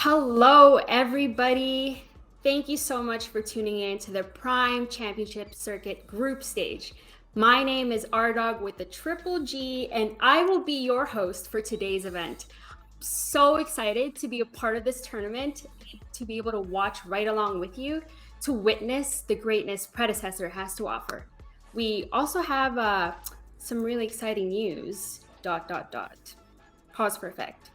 Hello, everybody. Thank you so much for tuning in to the Prime Championship Circuit group stage. My name is Ardog with the Triple G, and I will be your host for today's event. So excited to be a part of this tournament, to be able to watch right along with you, to witness the greatness Predecessor has to offer. We also have some really exciting news, ... Pause for effect.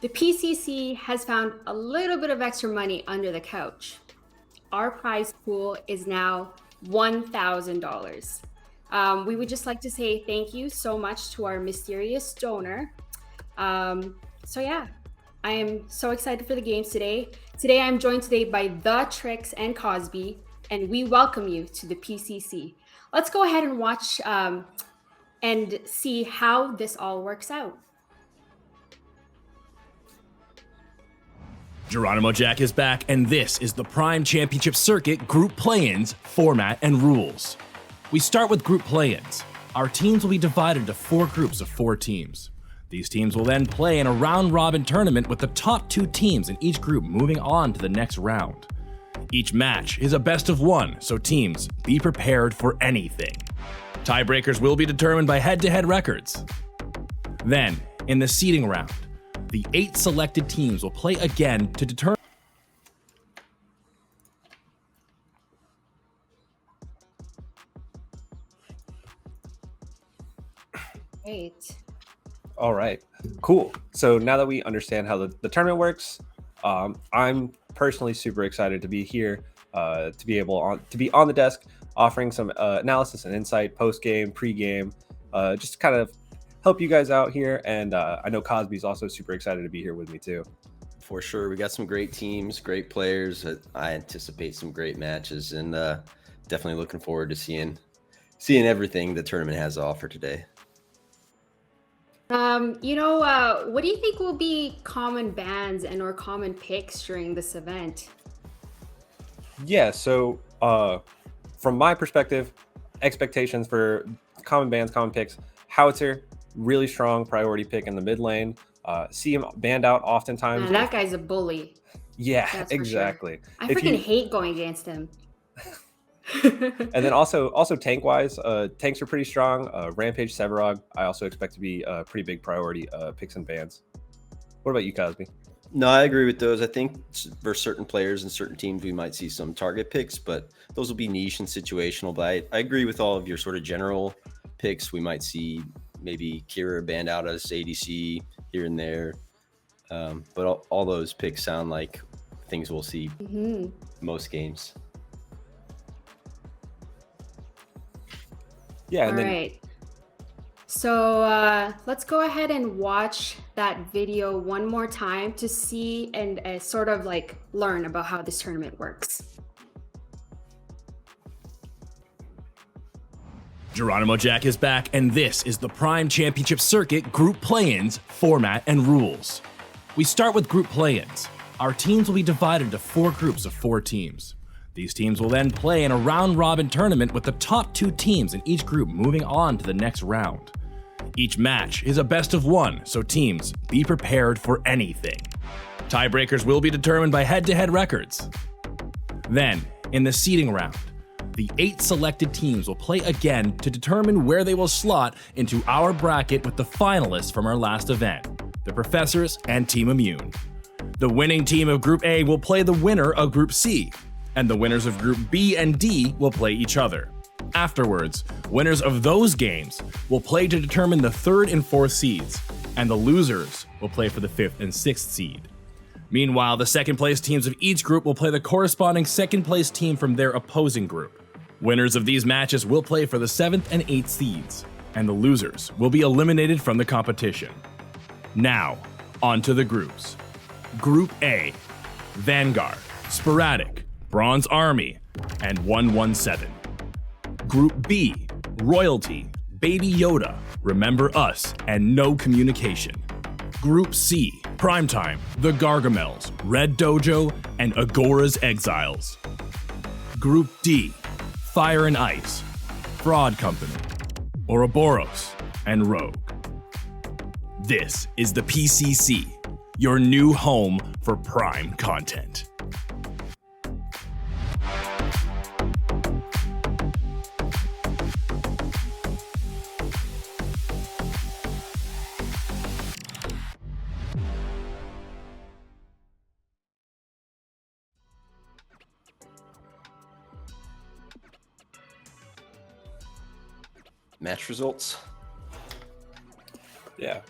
The PCC has found a little bit of extra money under the couch. Our prize pool is now $1,000. We would just like to say thank you so much to our mysterious donor. So yeah, I am so excited for the games today. Today I'm joined by The Tricks and Cosby, and we welcome you to the PCC. Let's go ahead and watch and see how this all works out. Geronimo Jack is back, and this is the Prime Championship Circuit Group Play-Ins format and rules. We start with Group Play-Ins. Our teams will be divided into 4 groups of 4 teams. These teams will then play in a round-robin tournament with the top 2 teams in each group moving on to the next round. Each match is a best of 1, so teams, be prepared for anything. Tiebreakers will be determined by head-to-head records. Then, in the seeding round, the 8 selected teams will play again to determine. Great. All right, cool. So now that we understand how the tournament works, I'm personally super excited to be here, to be on the desk, offering some analysis and insight, post game, pre game, just to kind of help you guys out here. And I know Cosby's also super excited to be here with me too. For sure, we got some great teams, great players. I anticipate some great matches, and definitely looking forward to seeing everything the tournament has to offer today. What do you think will be common bans and or common picks during this event? Yeah, so from my perspective, expectations for common bans, common picks: Howitzer, really strong priority pick in the mid lane. See him banned out oftentimes. Man, that guy's a bully. Yeah, exactly. Sure. I freaking hate going against him. And then also tank wise, tanks are pretty strong. Rampage, Sevarog, I also expect to be a pretty big priority picks and bans. What about you, Cosby? No, I agree with those. I think for certain players and certain teams, we might see some target picks, but those will be niche and situational. But I agree with all of your sort of general picks. We might see maybe Kira banned out as ADC here and there. But all those picks sound like things we'll see most games. Yeah, and all right. So let's go ahead and watch that video one more time to see and sort of like learn about how this tournament works. Geronimo Jack is back, and this is the Prime Championship Circuit Group Play-Ins format and rules. We start with Group Play-Ins. Our teams will be divided into 4 groups of 4 teams. These teams will then play in a round-robin tournament with the top 2 teams in each group moving on to the next round. Each match is a best of 1, so teams, be prepared for anything. Tiebreakers will be determined by head-to-head records. Then, in the seeding round, the 8 selected teams will play again to determine where they will slot into our bracket with the finalists from our last event, the Professors and Team Immune. The winning team of Group A will play the winner of Group C, and the winners of Group B and D will play each other. Afterwards, winners of those games will play to determine the 3rd and 4th seeds, and the losers will play for the 5th and 6th seed. Meanwhile, the 2nd place teams of each group will play the corresponding 2nd place team from their opposing group. Winners of these matches will play for the 7th and 8th seeds, and the losers will be eliminated from the competition. Now, on to the groups. Group A: Vanguard, Sporadic, Bronze Army, and 117. Group B: Royalty, Baby Yoda, Remember Us, and No Communication. Group C: Primetime, The Gargamels, Red Dojo, and Agora's Exiles. Group D: Fire and Ice, Fraud Company, Ouroboros, and Rogue. This is the PCC, your new home for prime content. Match results. Yeah.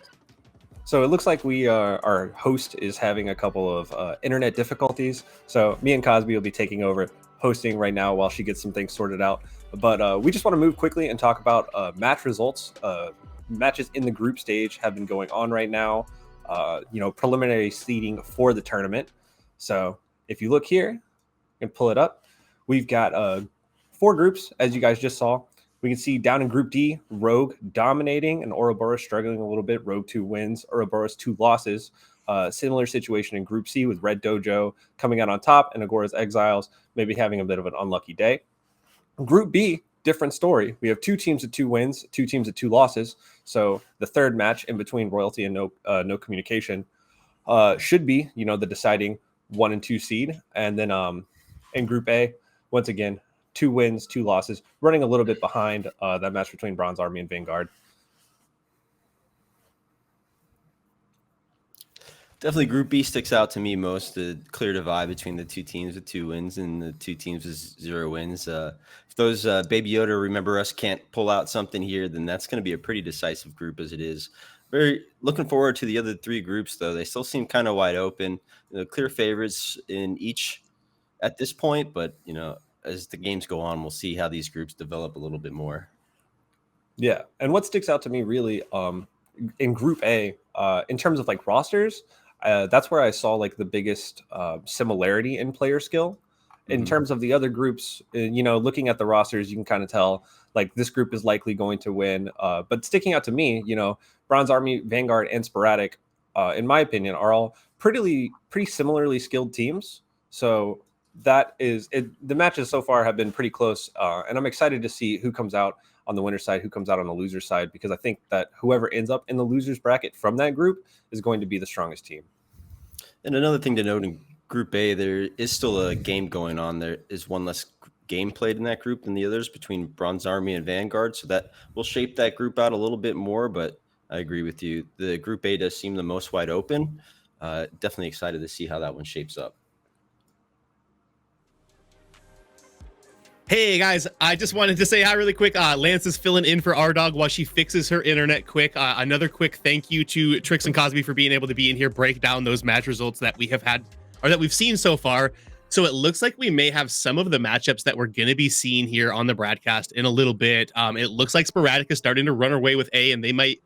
So it looks like our host is having a couple of internet difficulties. So me and Cosby will be taking over hosting right now while she gets some things sorted out. But we just want to move quickly and talk about match results. Matches in the group stage have been going on right now. Preliminary seeding for the tournament. So if you look here and pull it up, we've got 4 groups, as you guys just saw. We can see down in Group D, Rogue dominating and Ouroboros struggling a little bit. Rogue 2 wins, Ouroboros 2 losses. Similar situation in Group C with Red Dojo coming out on top and Agora's Exiles maybe having a bit of an unlucky day. Group B, different story. We have 2 teams with 2 wins, 2 teams with 2 losses. So the third match in between Royalty and No Communication should be, the deciding 1 and 2 seed. And then in Group A, once again, 2 wins, 2 losses, running a little bit behind that match between Bronze Army and Vanguard. Definitely Group B sticks out to me most, the clear divide between the 2 teams with 2 wins and the 2 teams with 0 wins. If those Baby Yoda Remember Us can't pull out something here, then that's going to be a pretty decisive group as it is. Very looking forward to the other 3 groups, though. They still seem kind of wide open. Clear favorites in each at this point, but, as the games go on, we'll see how these groups develop a little bit more. Yeah, and what sticks out to me really in Group A, in terms of like rosters, that's where I saw like the biggest similarity in player skill. In terms of the other groups, looking at the rosters, you can kind of tell like this group is likely going to win. But sticking out to me, Bronze Army, Vanguard, and Sporadic, in my opinion, are all pretty similarly skilled teams. So that is it. The matches so far have been pretty close, and I'm excited to see who comes out on the winner's side, who comes out on the loser's side, because I think that whoever ends up in the loser's bracket from that group is going to be the strongest team. And another thing to note in Group A, there is still a game going on. There is 1 less game played in that group than the others between Bronze Army and Vanguard, so that will shape that group out a little bit more, but I agree with you. The Group A does seem the most wide open. Definitely excited to see how that one shapes up. Hey guys, I just wanted to say hi really quick. Lance is filling in for R-Dog while she fixes her internet quick. Another quick thank you to Trix and Cosby for being able to be in here, break down those match results that we have had, or that we've seen so far. So it looks like we may have some of the matchups that we're going to be seeing here on the broadcast in a little bit. It looks like Sporadic is starting to run away with A, and they may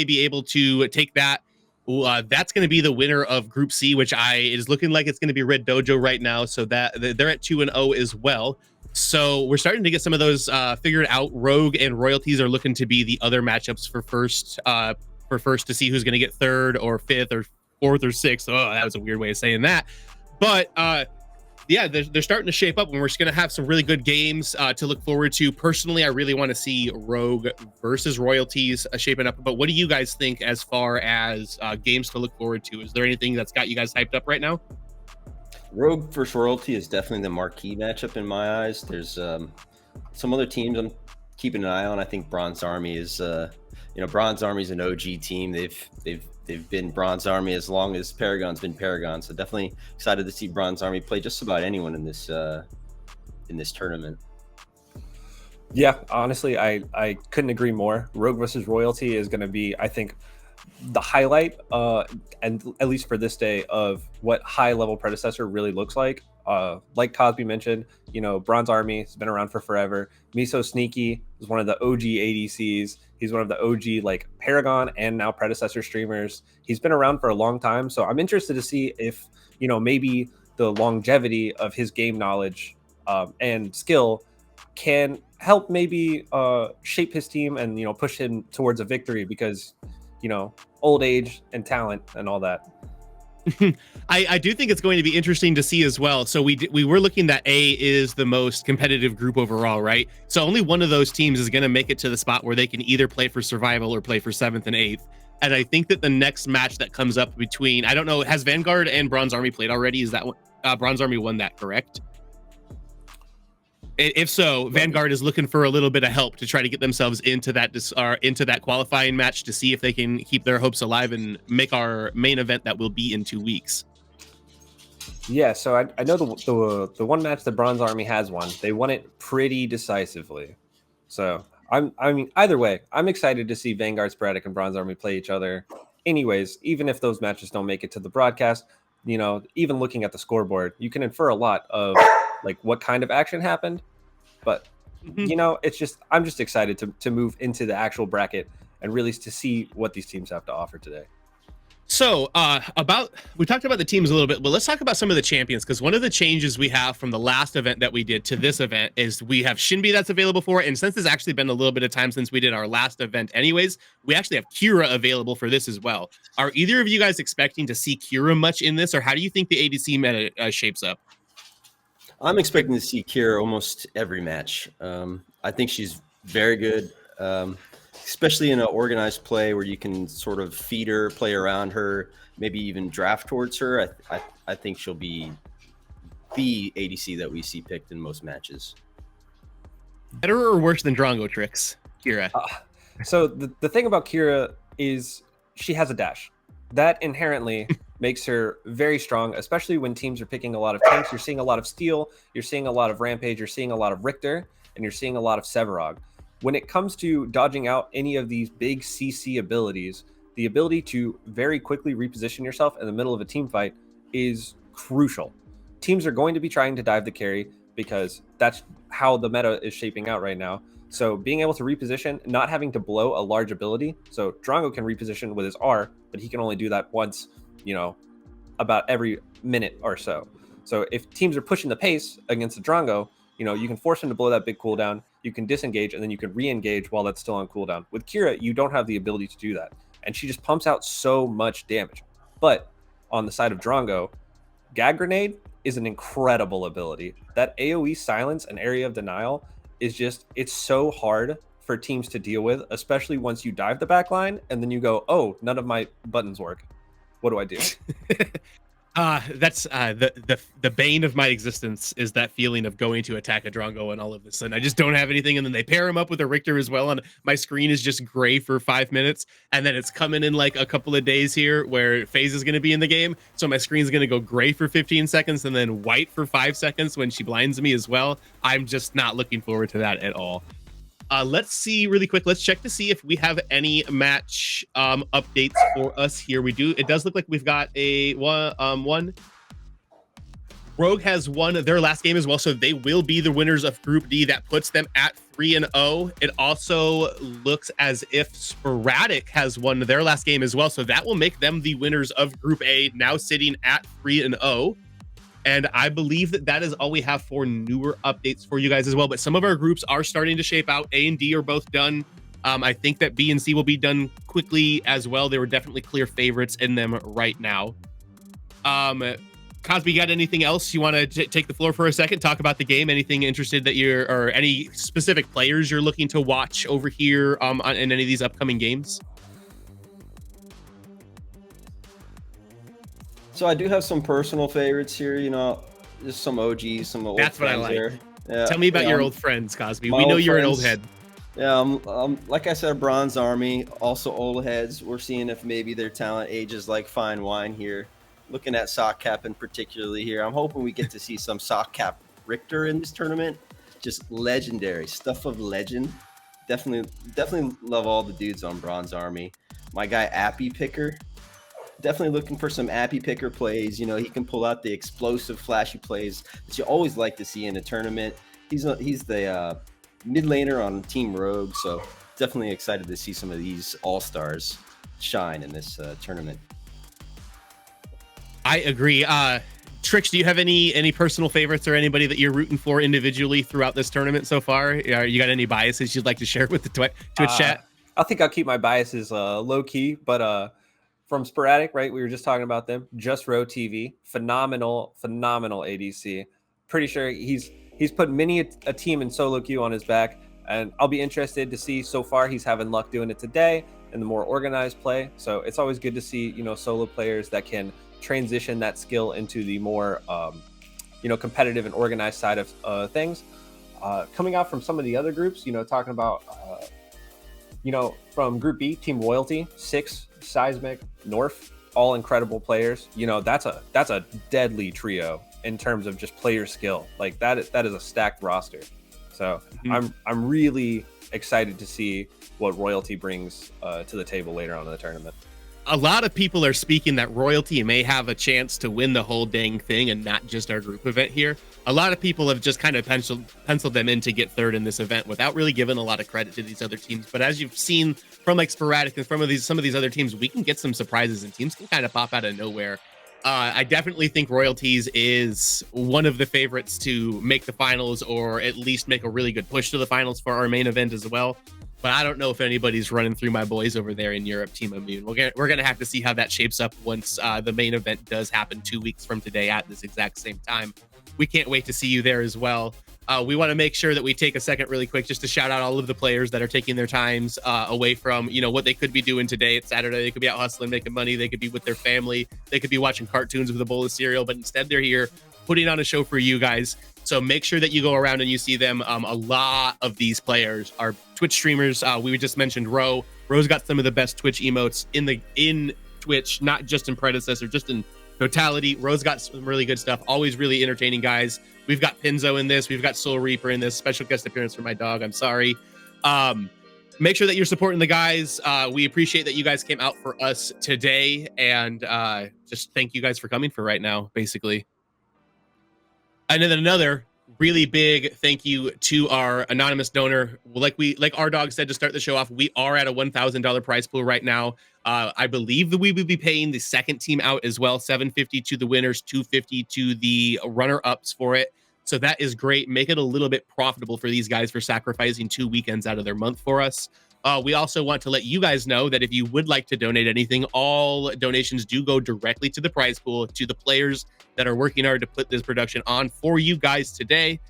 be able to take that. That's going to be the winner of Group C, which it is looking like it's going to be Red Dojo right now. So that they're at 2-0 as well. So we're starting to get some of those figured out. Rogue and Royalties are looking to be the other matchups for first to see who's going to get 3rd or 5th or 4th or 6th. Oh, that was a weird way of saying that. But yeah, they're starting to shape up, and we're just going to have some really good games to look forward to. Personally, I really want to see Rogue versus Royalties shaping up. But what do you guys think as far as games to look forward to? Is there anything that's got you guys hyped up right now? Rogue versus Royalty is definitely the marquee matchup in my eyes. There's some other teams I'm keeping an eye on. I think Bronze Army is, Bronze Army is an OG team. They've been Bronze Army as long as Paragon's been Paragon. So definitely excited to see Bronze Army play just about anyone in this tournament. Yeah, honestly, I couldn't agree more. Rogue versus Royalty is going to be, I think, the highlight, and at least for this day, of what high-level Predecessor really looks like. Like Cosby mentioned, Bronze Army has been around for forever. Miso Sneaky is one of the OG ADCs. He's one of the OG like Paragon and now Predecessor streamers. He's been around for a long time, so I'm interested to see if maybe the longevity of his game knowledge and skill can help maybe shape his team and push him towards a victory, because old age and talent and all that. I do think it's going to be interesting to see as well. So we were looking that A is the most competitive group overall, right? So only one of those teams is going to make it to the spot where they can either play for survival or play for 7th and 8th. And I think that the next match that comes up between, I don't know, has Vanguard and Bronze Army played already? Is that one? Bronze Army won that, correct? If so, Vanguard is looking for a little bit of help to try to get themselves into that qualifying match to see if they can keep their hopes alive and make our main event that will be in 2 weeks. Yeah, so I know the one match that Bronze Army has won. They won it pretty decisively. So I mean, either way, I'm excited to see Vanguard, Sporadic, and Bronze Army play each other. Anyways, even if those matches don't make it to the broadcast, you know, even looking at the scoreboard, you can infer a lot of like what kind of action happened. But you know, I'm just excited to move into the actual bracket and really to see what these teams have to offer today. So we talked about the teams a little bit, but let's talk about some of the champions, because one of the changes we have from the last event that we did to this event is we have Shinbi that's available for it. And since it's actually been a little bit of time since we did our last event anyways, we actually have Kira available for this as well. Are either of you guys expecting to see Kira much in this, or how do you think the ADC meta shapes up? I'm expecting to see Kira almost every match. I think she's very good. Especially in an organized play where you can sort of feed her, play around her, maybe even draft towards her. I think she'll be the ADC that we see picked in most matches. Better or worse than Drongo Tricks, Kira? So the thing about Kira is she has a dash. That inherently makes her very strong, especially when teams are picking a lot of tanks. You're seeing a lot of Steel, you're seeing a lot of Rampage, you're seeing a lot of Richter, and you're seeing a lot of Sevarog. When it comes to dodging out any of these big CC abilities, the ability to very quickly reposition yourself in the middle of a team fight is crucial. Teams are going to be trying to dive the carry because that's how the meta is shaping out right now. So being able to reposition, not having to blow a large ability. So Drongo can reposition with his R, but he can only do that once, you know, about every minute or so. So if teams are pushing the pace against the Drongo, you know, you can force him to blow that big cooldown, you can disengage, and then you can re-engage while that's still on cooldown. With Kira, you don't have the ability to do that. And she just pumps out so much damage. But on the side of Drongo, Gag Grenade is an incredible ability. That AoE silence and area of denial is just, it's so hard for teams to deal with, especially once you dive the back line and then you go, oh, none of my buttons work. What do I do? That's the bane of my existence is that feeling of going to attack a Drongo and all of this, and I just don't have anything, and then they pair him up with a Richter as well, and my screen is just gray for 5 minutes, and then it's coming in like a couple of days here where FaZe is going to be in the game, so my screen's going to go gray for 15 seconds and then white for 5 seconds when she blinds me as well. I'm just not looking forward to that at all. Let's see really quick. Let's check to see if we have any match updates for us here. We do. It does look like we've got a one. Rogue has won their last game as well, so they will be the winners of Group D. That puts them at 3-0. It also looks as if Sporadic has won their last game as well, so that will make them the winners of Group A, now sitting at 3-0. And I believe that is all we have for newer updates for you guys as well. But some of our groups are starting to shape out. A and D are both done. I think that B and C will be done quickly as well. There were definitely clear favorites in them right now. Cosby, got anything else you want to take the floor for a second? Talk about the game. Anything interested that or any specific players you're looking to watch over here in any of these upcoming games? So I do have some personal favorites here, you know, just some OGs, some old That's what I friends like. here. Yeah, Tell me about your old friends, Cosby. my We know old you're an old friends. head. Yeah, like I said, Bronze Army, also old heads. We're seeing if maybe their talent ages like fine wine here. Looking at Sock Cap in particularly here. I'm hoping we get to see some Sock Cap Richter in this tournament. Just legendary, stuff of legend. Definitely love all the dudes on Bronze Army. My guy Appy Picker. Definitely looking for some Appy Picker plays. You know, he can pull out the explosive, flashy plays that you always like to see in a tournament. He's the mid laner on Team Rogue, so definitely excited to see some of these all-stars shine in this tournament. I agree. Trix, do you have any personal favorites or anybody that you're rooting for individually throughout this tournament so far? You got any biases you'd like to share with the Twitch chat? I think I'll keep my biases low key, but from Sporadic, right? We were just talking about them. Just Row TV, phenomenal ADC. Pretty sure he's put many a team in solo queue on his back, and I'll be interested to see. So far, he's having luck doing it today, and and the more organized play. So it's always good to see, solo players that can transition that skill into the more, competitive and organized side of things. Coming out from some of the other groups, talking about, from Group B, Team Royalty, Six, Seismic, North, all incredible players. That's a deadly trio in terms of just player skill. Like that is a stacked roster. So I'm really excited to see what Royalty brings to the table later on in the tournament. A lot of people are speaking that Royalty may have a chance to win the whole dang thing and not just our group event here. A lot of people have just kind of penciled them in to get third in this event without really giving a lot of credit to these other teams. But as you've seen from like Sporadic and from some of these other teams, we can get some surprises and teams can kind of pop out of nowhere. I definitely think Royalties is one of the favorites to make the finals, or at least make a really good push to the finals for our main event as well. But I don't know if anybody's running through my boys over there in Europe, Team Immune. We're gonna have to see how that shapes up once the main event does happen 2 weeks from today at this exact same time. We can't wait to see you there as well. We want to make sure that we take a second really quick just to shout out all of the players that are taking their times away from, what they could be doing today. It's Saturday. They could be out hustling, making money. They could be with their family. They could be watching cartoons with a bowl of cereal, but instead they're here putting on a show for you guys. So make sure that you go around and you see them. A lot of these players are Twitch streamers. We just mentioned Ro. Ro's got some of the best Twitch emotes in Twitch, not just in Predecessor, just in totality. Ro's got some really good stuff. Always really entertaining guys. We've got Pinzo in this. We've got Soul Reaper in this. Special guest appearance for my dog. I'm sorry. Make sure that you're supporting the guys. We appreciate that you guys came out for us today, and just thank you guys for coming for right now, basically. And then another really big thank you to our anonymous donor. Like our dog said to start the show off, we are at a $1,000 prize pool right now. I believe that we will be paying the second team out as well, $750 to the winners, $250 to the runner-ups for it. So that is great. Make it a little bit profitable for these guys for sacrificing 2 weekends out of their month for us. We also want to let you guys know that if you would like to donate anything, all donations do go directly to the prize pool, to the players that are working hard to put this production on for you guys today.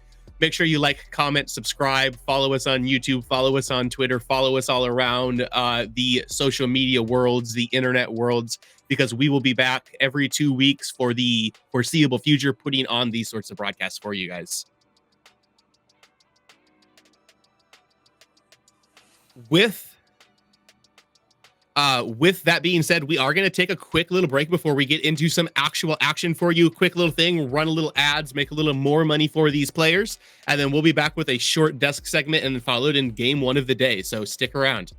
Make sure you like, comment, subscribe, follow us on YouTube, follow us on Twitter, follow us all around the social media worlds, the internet worlds, because we will be back every 2 weeks for the foreseeable future, putting on these sorts of broadcasts for you guys. With that being said, we are going to take a quick little break before we get into some actual action for you. Quick little thing, run a little ads, make a little more money for these players, and then we'll be back with a short desk segment and followed in game 1 of the day. So stick around.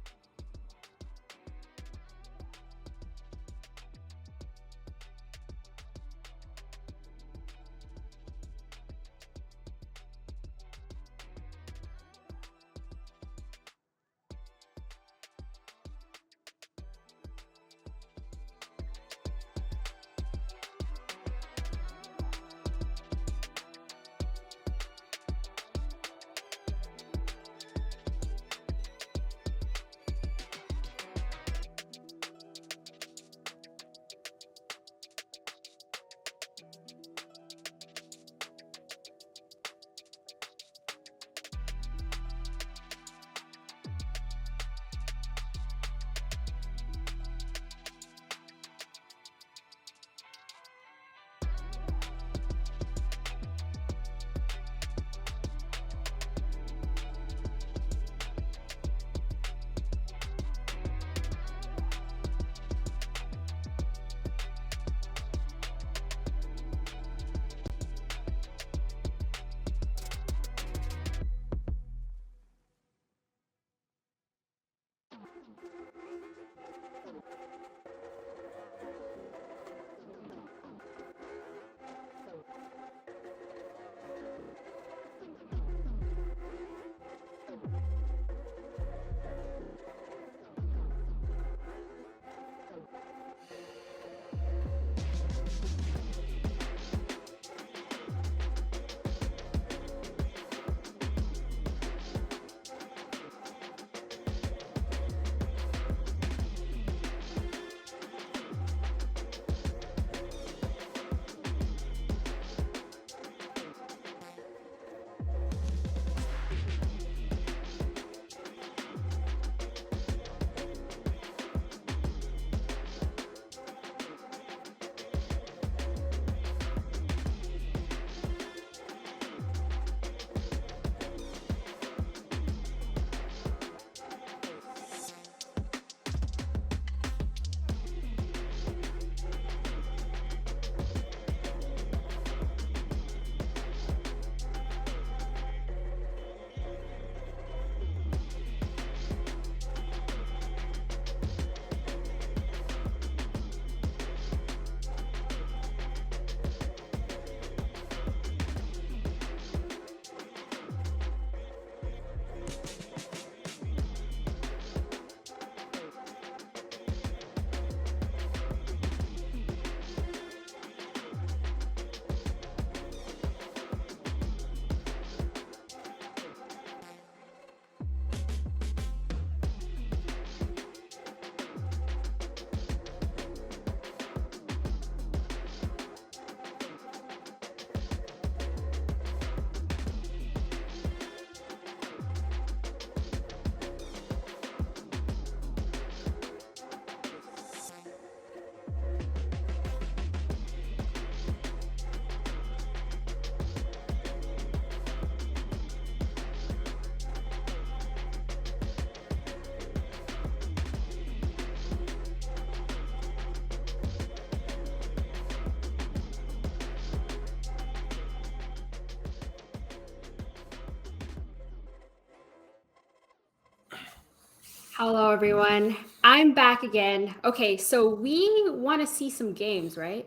Hello, everyone. I'm back again. Okay, so we want to see some games, right?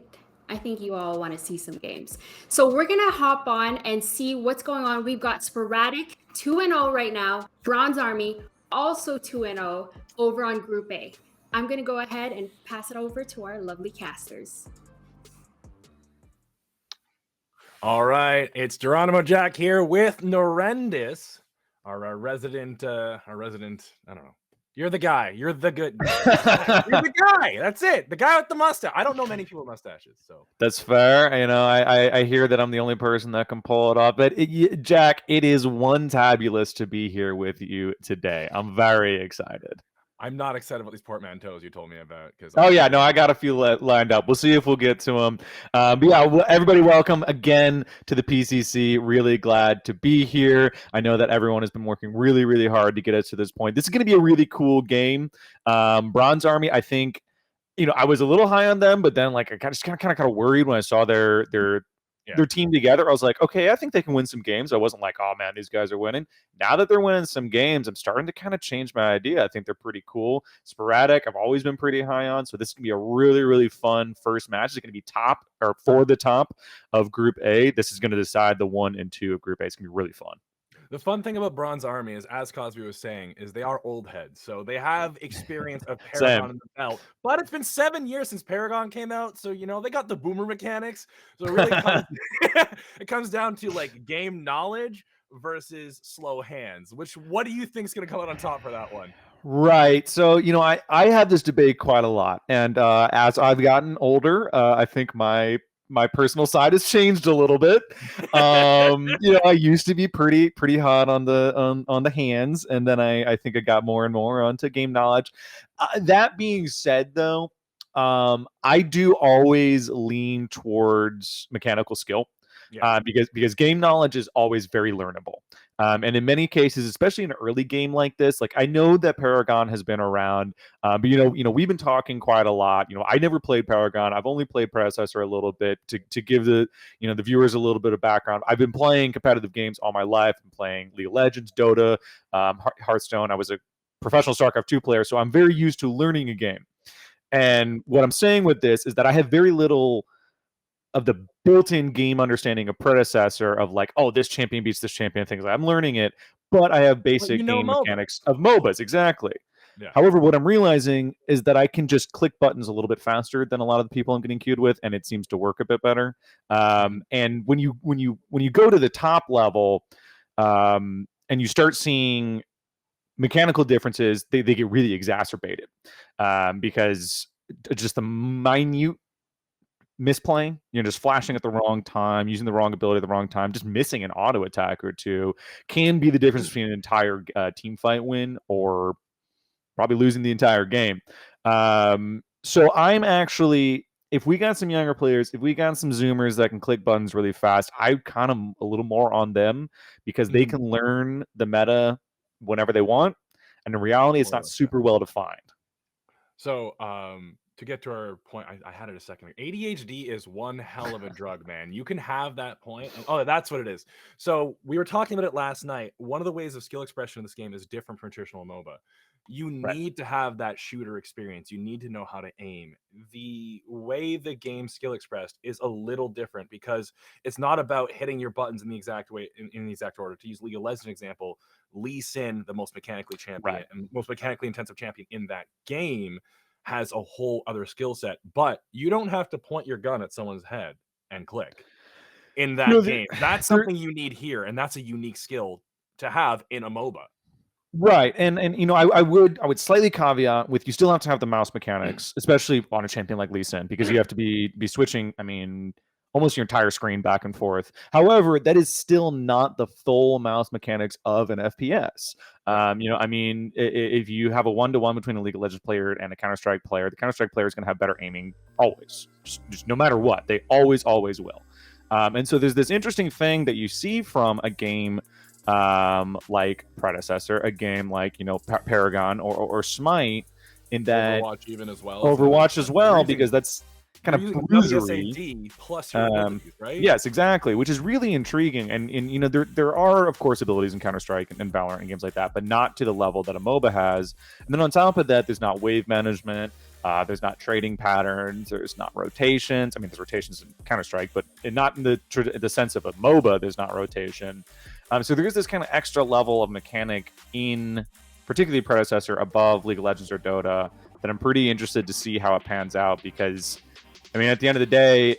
I think you all want to see some games. So we're going to hop on and see what's going on. We've got Sporadic 2-0 right now, Bronze Army also 2-0 over on Group A. I'm going to go ahead and pass it over to our lovely casters. All right, it's Geronimo Jack here with Norendis, our resident, I don't know. You're the guy. You're the good. You're the guy. That's it. The guy with the mustache. I don't know many people with mustaches, so That's fair. You know, I hear that I'm the only person that can pull it off. But Jack, it is one tabulous to be here with you today. I'm very excited. I'm not excited about these portmanteaus you told me about. Oh yeah, no, I got a few lined up. We'll see if we'll get to them. But yeah, everybody, welcome again to the PCC. Really glad to be here. I know that everyone has been working really, really hard to get us to this point. This is going to be a really cool game. Bronze Army, I think. You know, I was a little high on them, but then like I just kind of worried when I saw their team together. I was like, okay, I think they can win some games. I wasn't like, oh man, these guys are winning. Now that they're winning some games, I'm starting to kind of change my idea. I think they're pretty cool. Sporadic, I've always been pretty high on. So this is gonna be a really, really fun first match. It's gonna be top or for the top of Group A. This is gonna decide the 1 and 2 of Group A. It's gonna be really fun. The fun thing about Bronze Army is, as Cosby was saying, is they are old heads. So they have experience of Paragon in the belt. But it's been 7 years since Paragon came out. So, you know, they got the boomer mechanics. So it really comes, it comes down to like game knowledge versus slow hands. What do you think is going to come out on top for that one? Right. So, you know, I have this debate quite a lot. And as I've gotten older, I think my personal side has changed a little bit. You know, I used to be pretty hot on the hands, and then I think I got more and more onto game knowledge. That being said, though, I do always lean towards mechanical skill. Because game knowledge is always very learnable. And in many cases, especially in an early game like this, like I know that Paragon has been around, but you know, we've been talking quite a lot. You know, I never played Paragon. I've only played Predecessor a little bit to give the viewers a little bit of background. I've been playing competitive games all my life. I'm playing League of Legends, Dota, Hearthstone. I was a professional StarCraft 2 player, so I'm very used to learning a game. And what I'm saying with this is that I have very little of the built-in game understanding of Predecessor of like, oh, this champion beats this champion, things like that. I'm learning it, but I have basic game mechanics of MOBAs. Exactly. Yeah. However, what I'm realizing is that I can just click buttons a little bit faster than a lot of the people I'm getting queued with, and it seems to work a bit better. And when you go to the top level, and you start seeing mechanical differences, they get really exacerbated because just the minute misplaying, just flashing at the wrong time, using the wrong ability at the wrong time, just missing an auto attack or two can be the difference between an entire team fight win or probably losing the entire game. So I'm actually, if we got some younger players, if we got some Zoomers that can click buttons really fast, I kind of a little more on them because they can learn the meta whenever they want. And in reality, it's not super well defined. So, to get to our point, I had it a second ago. ADHD is one hell of a drug, man. You can have that point. Oh, that's what it is. So we were talking about it last night. One of the ways of skill expression in this game is different from traditional MOBA. You need to have that shooter experience. You need to know how to aim. The way the game skill expressed is a little different because it's not about hitting your buttons in the exact way, in the exact order. To use League of Legends example, Lee Sin, the most mechanically champion and most mechanically intensive champion in that game, has a whole other skill set, but you don't have to point your gun at someone's head and click in that game. That's something you need here, and that's a unique skill to have in a MOBA. Right, and I would slightly caveat with you still have to have the mouse mechanics, especially on a champion like Lee Sin, because you have to be switching. I mean, almost your entire screen back and forth. However, that is still not the full mouse mechanics of an FPS. I mean, if you have a 1-to-1 between a League of Legends player and a Counter-Strike player, the Counter-Strike player is going to have better aiming always, just no matter what. They always will. And so there's this interesting thing that you see from a game like Predecessor, a game like Paragon or Smite, in that Overwatch even as well. Overwatch as well, because that's kind of You're using bruisery. WSAD plus your abilities, right? Yes, exactly, which is really intriguing. And you know, there are of course abilities in Counter-Strike and Valorant and games like that, but not to the level that a MOBA has. And then on top of that, there's not wave management. There's not trading patterns. There's not rotations. I mean, there's rotations in Counter-Strike, but not in the sense of a MOBA. There's not rotation. So there is this kind of extra level of mechanic in particularly Predecessor above League of Legends or Dota that I'm pretty interested to see how it pans out, because I mean, at the end of the day,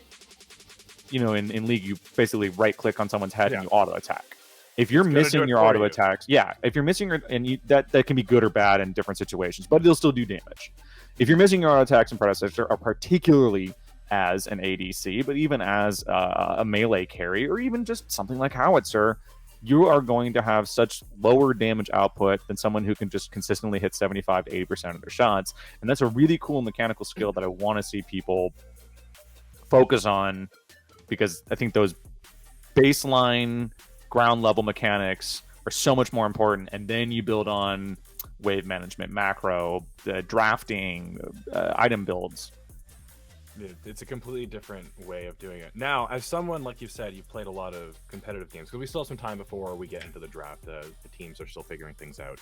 you know, in League, you basically right-click on someone's head and you auto-attack. If you're missing your auto-attacks, if you're missing your, and that can be good or bad in different situations, but it'll still do damage. If you're missing your auto-attacks in Predecessor, or particularly as an ADC, but even as a melee carry, or even just something like Howitzer, you are going to have such lower damage output than someone who can just consistently hit 75 to 80% of their shots. And that's a really cool mechanical skill that I want to see people focus on, because I think those baseline ground level mechanics are so much more important. And then you build on wave management, macro, drafting, item builds. It's a completely different way of doing it. Now, as someone, like you said, you've played a lot of competitive games, because we still have some time before we get into the draft. The teams are still figuring things out.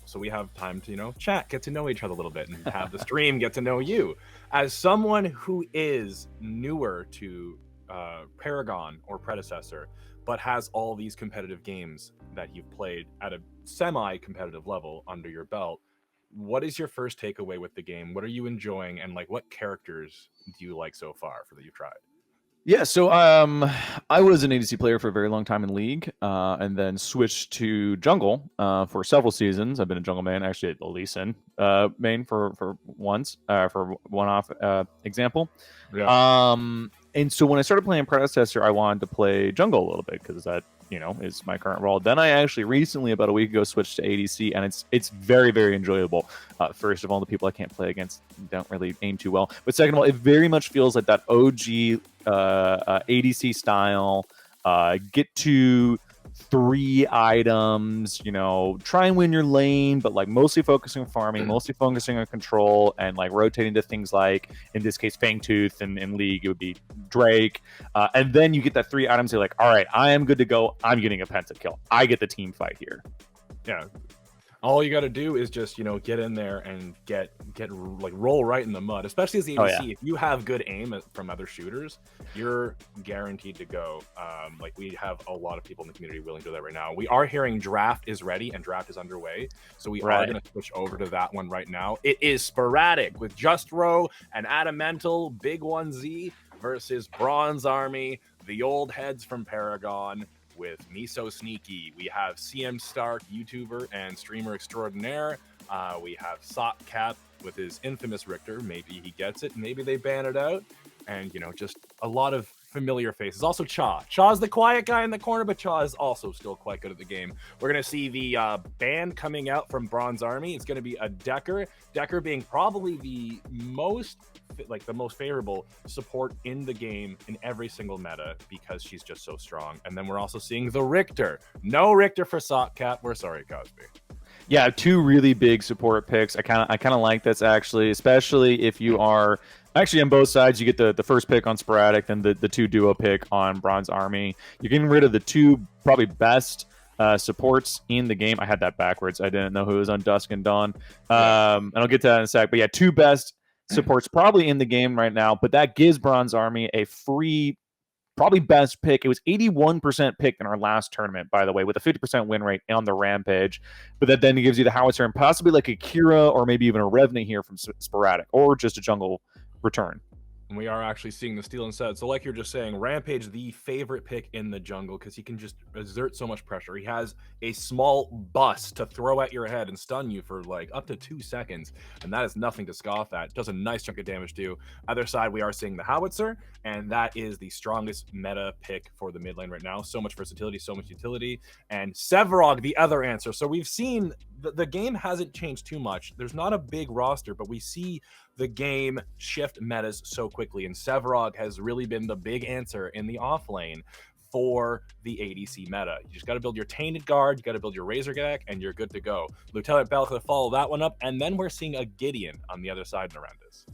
So we have time to, you know, chat, get to know each other a little bit, and have the stream get to know you. As someone who is newer to Paragon or Predecessor, but has all these competitive games that you've played at a semi-competitive level under your belt, what is your first takeaway with the game? What are you enjoying, and like what characters do you like so far that you've tried? Yeah, so I was an ADC player for a very long time in League, and then switched to jungle for several seasons. I've been a jungle main, actually at Lee Sin main for once, for one-off example. Yeah. And so when I started playing Predecessor, I wanted to play jungle a little bit, because that, you know, is my current role. Then I actually recently, about a week ago, switched to ADC, and it's very, very enjoyable. First of all, the people I can't play against don't really aim too well. But second of all, it very much feels like that OG ADC style. Get to 3 items, you know, try and win your lane, but like mostly focusing on farming, mostly focusing on control, and like rotating to things like, in this case, Fangtooth, and in League it would be Drake. And then you get that 3 items, you're like, all right, I am good to go. I'm getting a pentakill. I get the team fight here. Yeah. All you got to do is just, you know, get in there and get like roll right in the mud, especially as the ADC. If you have good aim from other shooters, you're guaranteed to go. Like we have a lot of people in the community willing to do that right now. We are hearing draft is ready and draft is underway, so we are going to switch over to that one right now. It is Sporadic with Just Row and Adamental Big 1Z versus Bronze Army, the old heads from Paragon. With Miso Sneaky, we have CM Stark, YouTuber and streamer extraordinaire. We have Sockcat with his infamous Richter. Maybe he gets it, maybe they ban it out. And, you know, just a lot of familiar faces. Also Cha. Cha's the quiet guy in the corner, but Cha is also still quite good at the game. We're going to see the ban coming out from Bronze Army. It's going to be a Decker. Decker being probably the most favorable support in the game in every single meta, because she's just so strong. And then we're also seeing the Richter. No Richter for Sockcat. We're sorry, Cosby. Yeah, 2 really big support picks. I kind of like this, actually, especially if you are actually on both sides. You get the first pick on Sporadic, then the 2 duo pick on Bronze Army. You're getting rid of the 2 probably best supports in the game. I had that backwards. I didn't know who was on Dusk and Dawn. And I'll get to that in a sec. But yeah, 2 best supports probably in the game right now. But that gives Bronze Army a free, probably best pick. It was 81% picked in our last tournament, by the way, with a 50% win rate on the Rampage. But that then gives you the Howitzer and possibly like a Kira or maybe even a Revenant here from Sporadic, or just a jungle return. And we are actually seeing the steal and set. So like you're just saying, Rampage, the favorite pick in the jungle, because he can just exert so much pressure. He has a small bus to throw at your head and stun you for like up to 2 seconds. And that is nothing to scoff at. Does a nice chunk of damage too. Other side, we are seeing the Howitzer, and that is the strongest meta pick for the mid lane right now. So much versatility, so much utility. And Sevarog, the other answer. So we've seen the game hasn't changed too much. There's not a big roster, but we see the game shift metas so quickly, and Sevarog has really been the big answer in the off lane for the ADC meta. You just got to build your Tainted Guard, you got to build your Razor deck, and you're good to go. Lieutenant Bell could follow that one up, and then we're seeing a Gideon on the other side around this.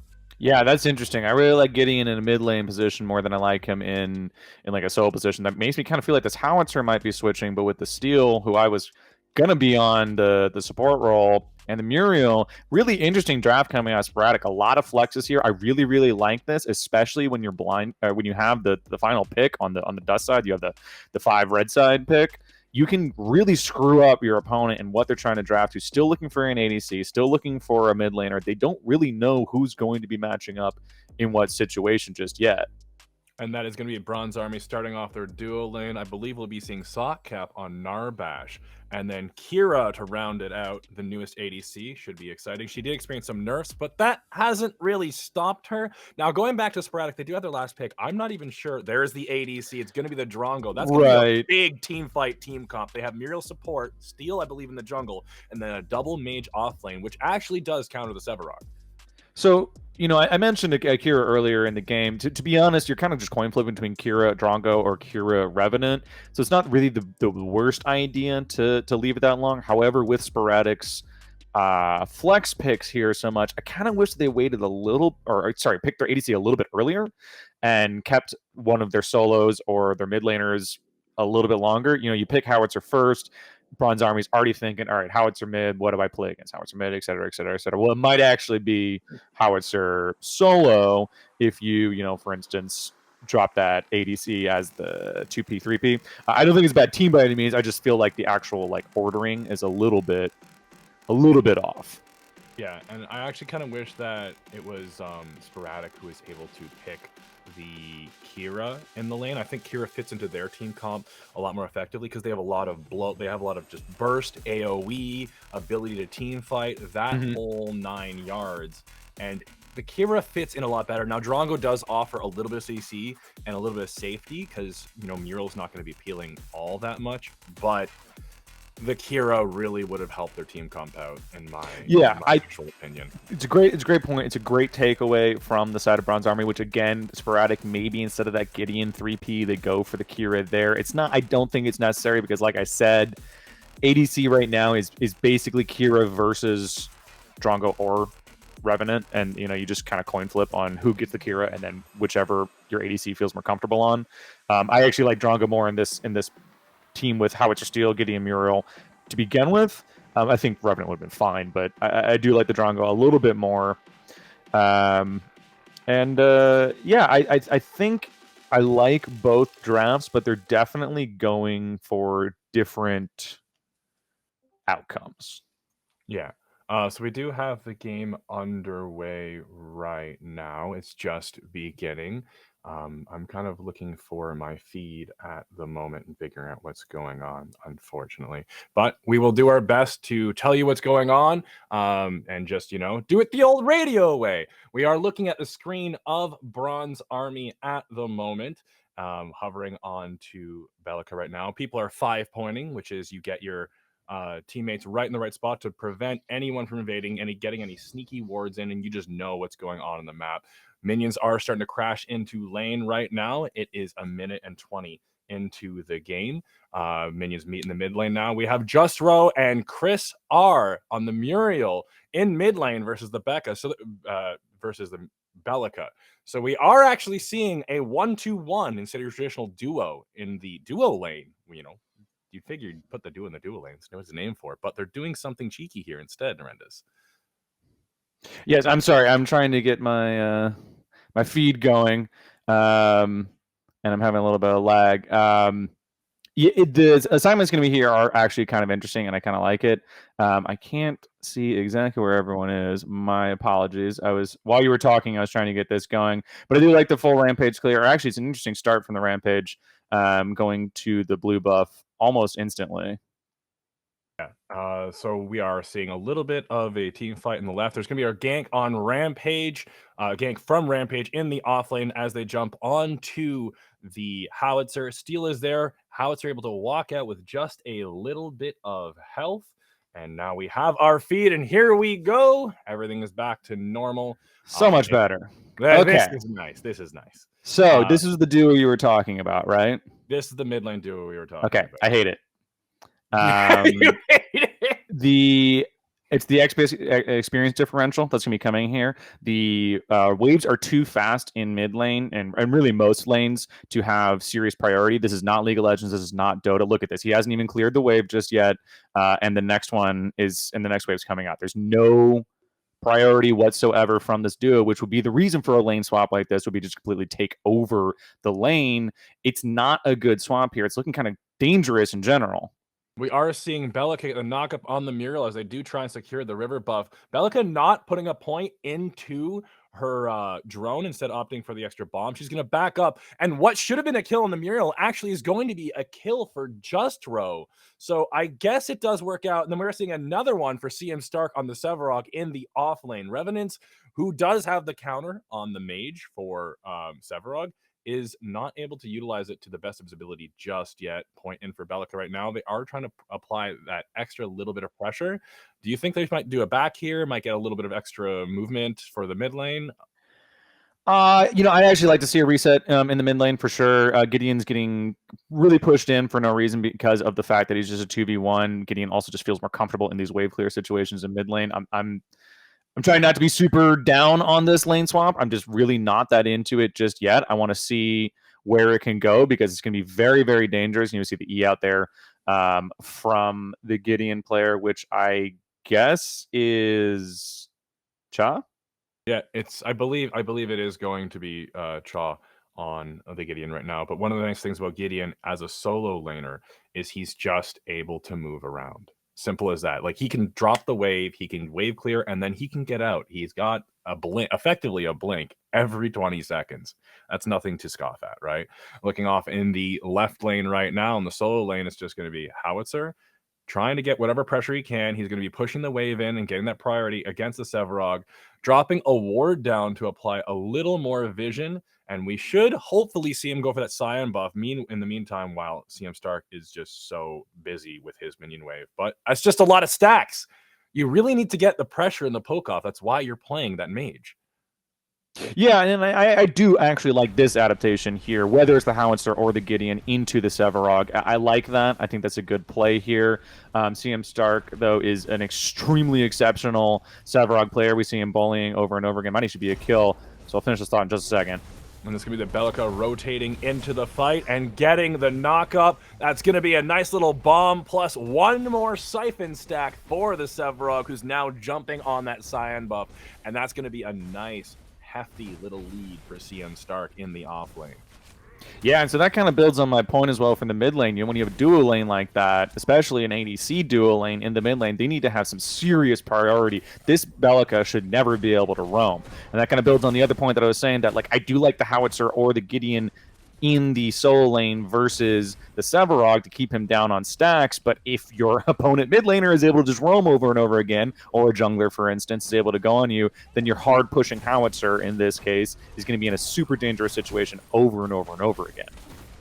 Yeah, that's interesting. I really like Gideon in a mid lane position more than I like him in like a solo position. That makes me kind of feel like this Howitzer might be switching, but with the Steel, who I was gonna be on the support role, and the Muriel, really interesting draft coming out of Sporadic. A lot of flexes here. I really like this, especially when you're blind, when you have the final pick on the dust side. You have the 5 red side pick. You can really screw up your opponent and what they're trying to draft. Who's still looking for an ADC, still looking for a mid laner. They don't really know who's going to be matching up in what situation just yet. And that is going to be Bronze Army starting off their duo lane. I believe we'll be seeing Sockcap on Narbash. And then Kira to round it out, the newest ADC. Should be exciting. She did experience some nerfs, but that hasn't really stopped her. Now, going back to Sporadic, they do have their last pick. I'm not even sure. There's the ADC. It's going to be the Drongo. That's going to be a big team fight, team comp. They have Muriel support, Steel, I believe, in the jungle, and then a double mage off lane, which actually does counter the Sevarog. So, I mentioned Kira earlier in the game. To be honest, you're kind of just coin flipping between Kira Drongo or Kira Revenant. So it's not really the worst idea to leave it that long. However, with Sporadic's flex picks here so much, I kind of wish they waited picked their ADC a little bit earlier and kept one of their solos or their mid laners a little bit longer. You pick Howitzer first. Bronze Army's already thinking, all right, Howitzer mid, what do I play against Howitzer mid, et cetera, et cetera, et cetera. Well, it might actually be Howitzer solo if you, for instance, drop that ADC as the 2P, 3P. I don't think it's a bad team by any means. I just feel like the actual ordering is a little bit off. Yeah, and I actually kind of wish that it was Sporadic who was able to pick the Kira in the lane. I think Kira fits into their team comp a lot more effectively because they have a lot of they have a lot of just burst, AoE, ability to team fight, that whole 9 yards. And the Kira fits in a lot better. Now, Drongo does offer a little bit of CC and a little bit of safety because, Muriel's not going to be appealing all that much, but the Kira really would have helped their team comp out, in my actual opinion. It's a great point. It's a great takeaway from the side of Bronze Army, which again, Sporadic, maybe instead of that Gideon 3P, they go for the Kira there. I don't think it's necessary because, like I said, ADC right now is basically Kira versus Drongo or Revenant, and you just kind of coin flip on who gets the Kira, and then whichever your ADC feels more comfortable on. I actually like Drongo more in this team with Howitzer Steel, Gideon Muriel to begin with. I think Revenant would have been fine, but I do like the Drongo a little bit more. I think I like both drafts, but they're definitely going for different outcomes. Yeah. So we do have the game underway right now. It's just beginning. I'm kind of looking for my feed at the moment and figuring out what's going on, unfortunately. But we will do our best to tell you what's going on and just, do it the old radio way. We are looking at the screen of Bronze Army at the moment, hovering on to Bellica right now. People are 5-pointing, which is you get your teammates right in the right spot to prevent anyone from invading and getting any sneaky wards in, and you just know what's going on the map. Minions are starting to crash into lane right now. It is 1:20 into the game. Minions meet in the mid lane now. We have Just Row and Chris R on the Muriel in mid lane versus the Becca, versus the Bellica. So we are actually seeing a 1-2-1 instead of your traditional duo in the duo lane. You'd figure you'd put the duo in the duo lanes, know his name for it, but they're doing something cheeky here instead, Narendez. Yes, I'm sorry. I'm trying to get my my feed going, and I'm having a little bit of lag. The assignments going to be here are actually kind of interesting, and I kind of like it. I can't see exactly where everyone is. My apologies. While you were talking, I was trying to get this going, but I do like the full rampage clear. Actually, it's an interesting start from the rampage, going to the blue buff almost instantly. Yeah. So we are seeing a little bit of a team fight in the left. There's going to be our gank on Rampage, gank from Rampage in the off lane as they jump onto the Howitzer. Steel is there. Howitzer able to walk out with just a little bit of health. And now we have our feed, and here we go. Everything is back to normal. So much better. Okay. This is nice. This is nice. So this is the duo you were talking about, right? This is the mid lane duo we were talking about. I hate it. It's the experience differential that's going to be coming here. The waves are too fast in mid lane and really most lanes to have serious priority. This is not League of Legends. This is not Dota. Look at this. He hasn't even cleared the wave just yet. And the next wave's coming out. There's no priority whatsoever from this duo, which would be the reason for a lane swap like this would be just completely take over the lane. It's not a good swap here. It's looking kind of dangerous in general. We are seeing Belica get the knock up on the Muriel as they do try and secure the river buff. Belica not putting a point into her drone, instead opting for the extra bomb. She's going to back up, and what should have been a kill on the Muriel actually is going to be a kill for Just Row. So I guess it does work out. And then we're seeing another one for CM Stark on the Sevarog in the off lane. Revenant, who does have the counter on the mage for Sevarog, is not able to utilize it to the best of his ability just yet. Point in for Belica right now. They are trying to apply that extra little bit of pressure. Do you think they might do a back here, might get a little bit of extra movement for the mid lane? I'd actually like to see a reset in the mid lane for sure. Gideon's getting really pushed in for no reason because of the fact that he's just a 2v1. Gideon also just feels more comfortable in these wave clear situations in mid lane. I'm trying not to be super down on this lane swap. I'm just really not that into it just yet. I want to see where it can go because it's going to be very, very dangerous. You see the E out there from the Gideon player, which I guess is Cha. Yeah, I believe it is going to be Cha on the Gideon right now. But one of the nice things about Gideon as a solo laner is he's just able to move around. Simple as that. Like, he can drop the wave, he can wave clear, and then he can get out. He's got a blink, effectively a blink every 20 seconds. That's nothing to scoff at, right? Looking off in the left lane right now, in the solo lane, it's just going to be Howitzer trying to get whatever pressure he can. He's going to be pushing the wave in and getting that priority against the Sevarog, dropping a ward down to apply a little more vision, and we should hopefully see him go for that Cyan buff in the meantime while CM Stark is just so busy with his minion wave. But that's just a lot of stacks. You really need to get the pressure and the poke off. That's why you're playing that mage. Yeah, and I do actually like this adaptation here, whether it's the Howitzer or the Gideon into the Sevarog. I like that. I think that's a good play here. CM Stark, though, is an extremely exceptional Sevarog player. We see him bullying over and over again. Might actually be a kill, so I'll finish this thought in just a second. And it's going to be the Belica rotating into the fight and getting the knock-up. That's going to be a nice little bomb plus one more Siphon stack for the Sevarog, who's now jumping on that Cyan buff. And that's going to be a nice, hefty little lead for CM Stark in the off lane. Yeah, and so that kind of builds on my point as well from the mid lane. When you have a duo lane like that, especially an ADC duo lane in the mid lane, they need to have some serious priority. This Belica should never be able to roam. And that kind of builds on the other point that I was saying that, like, I do like the Howitzer or the Gideon in the solo lane versus the Sevarog to keep him down on stacks, but if your opponent mid laner is able to just roam over and over again, or a jungler, for instance, is able to go on you, then your hard-pushing Howitzer, in this case, is going to be in a super dangerous situation over and over and over again.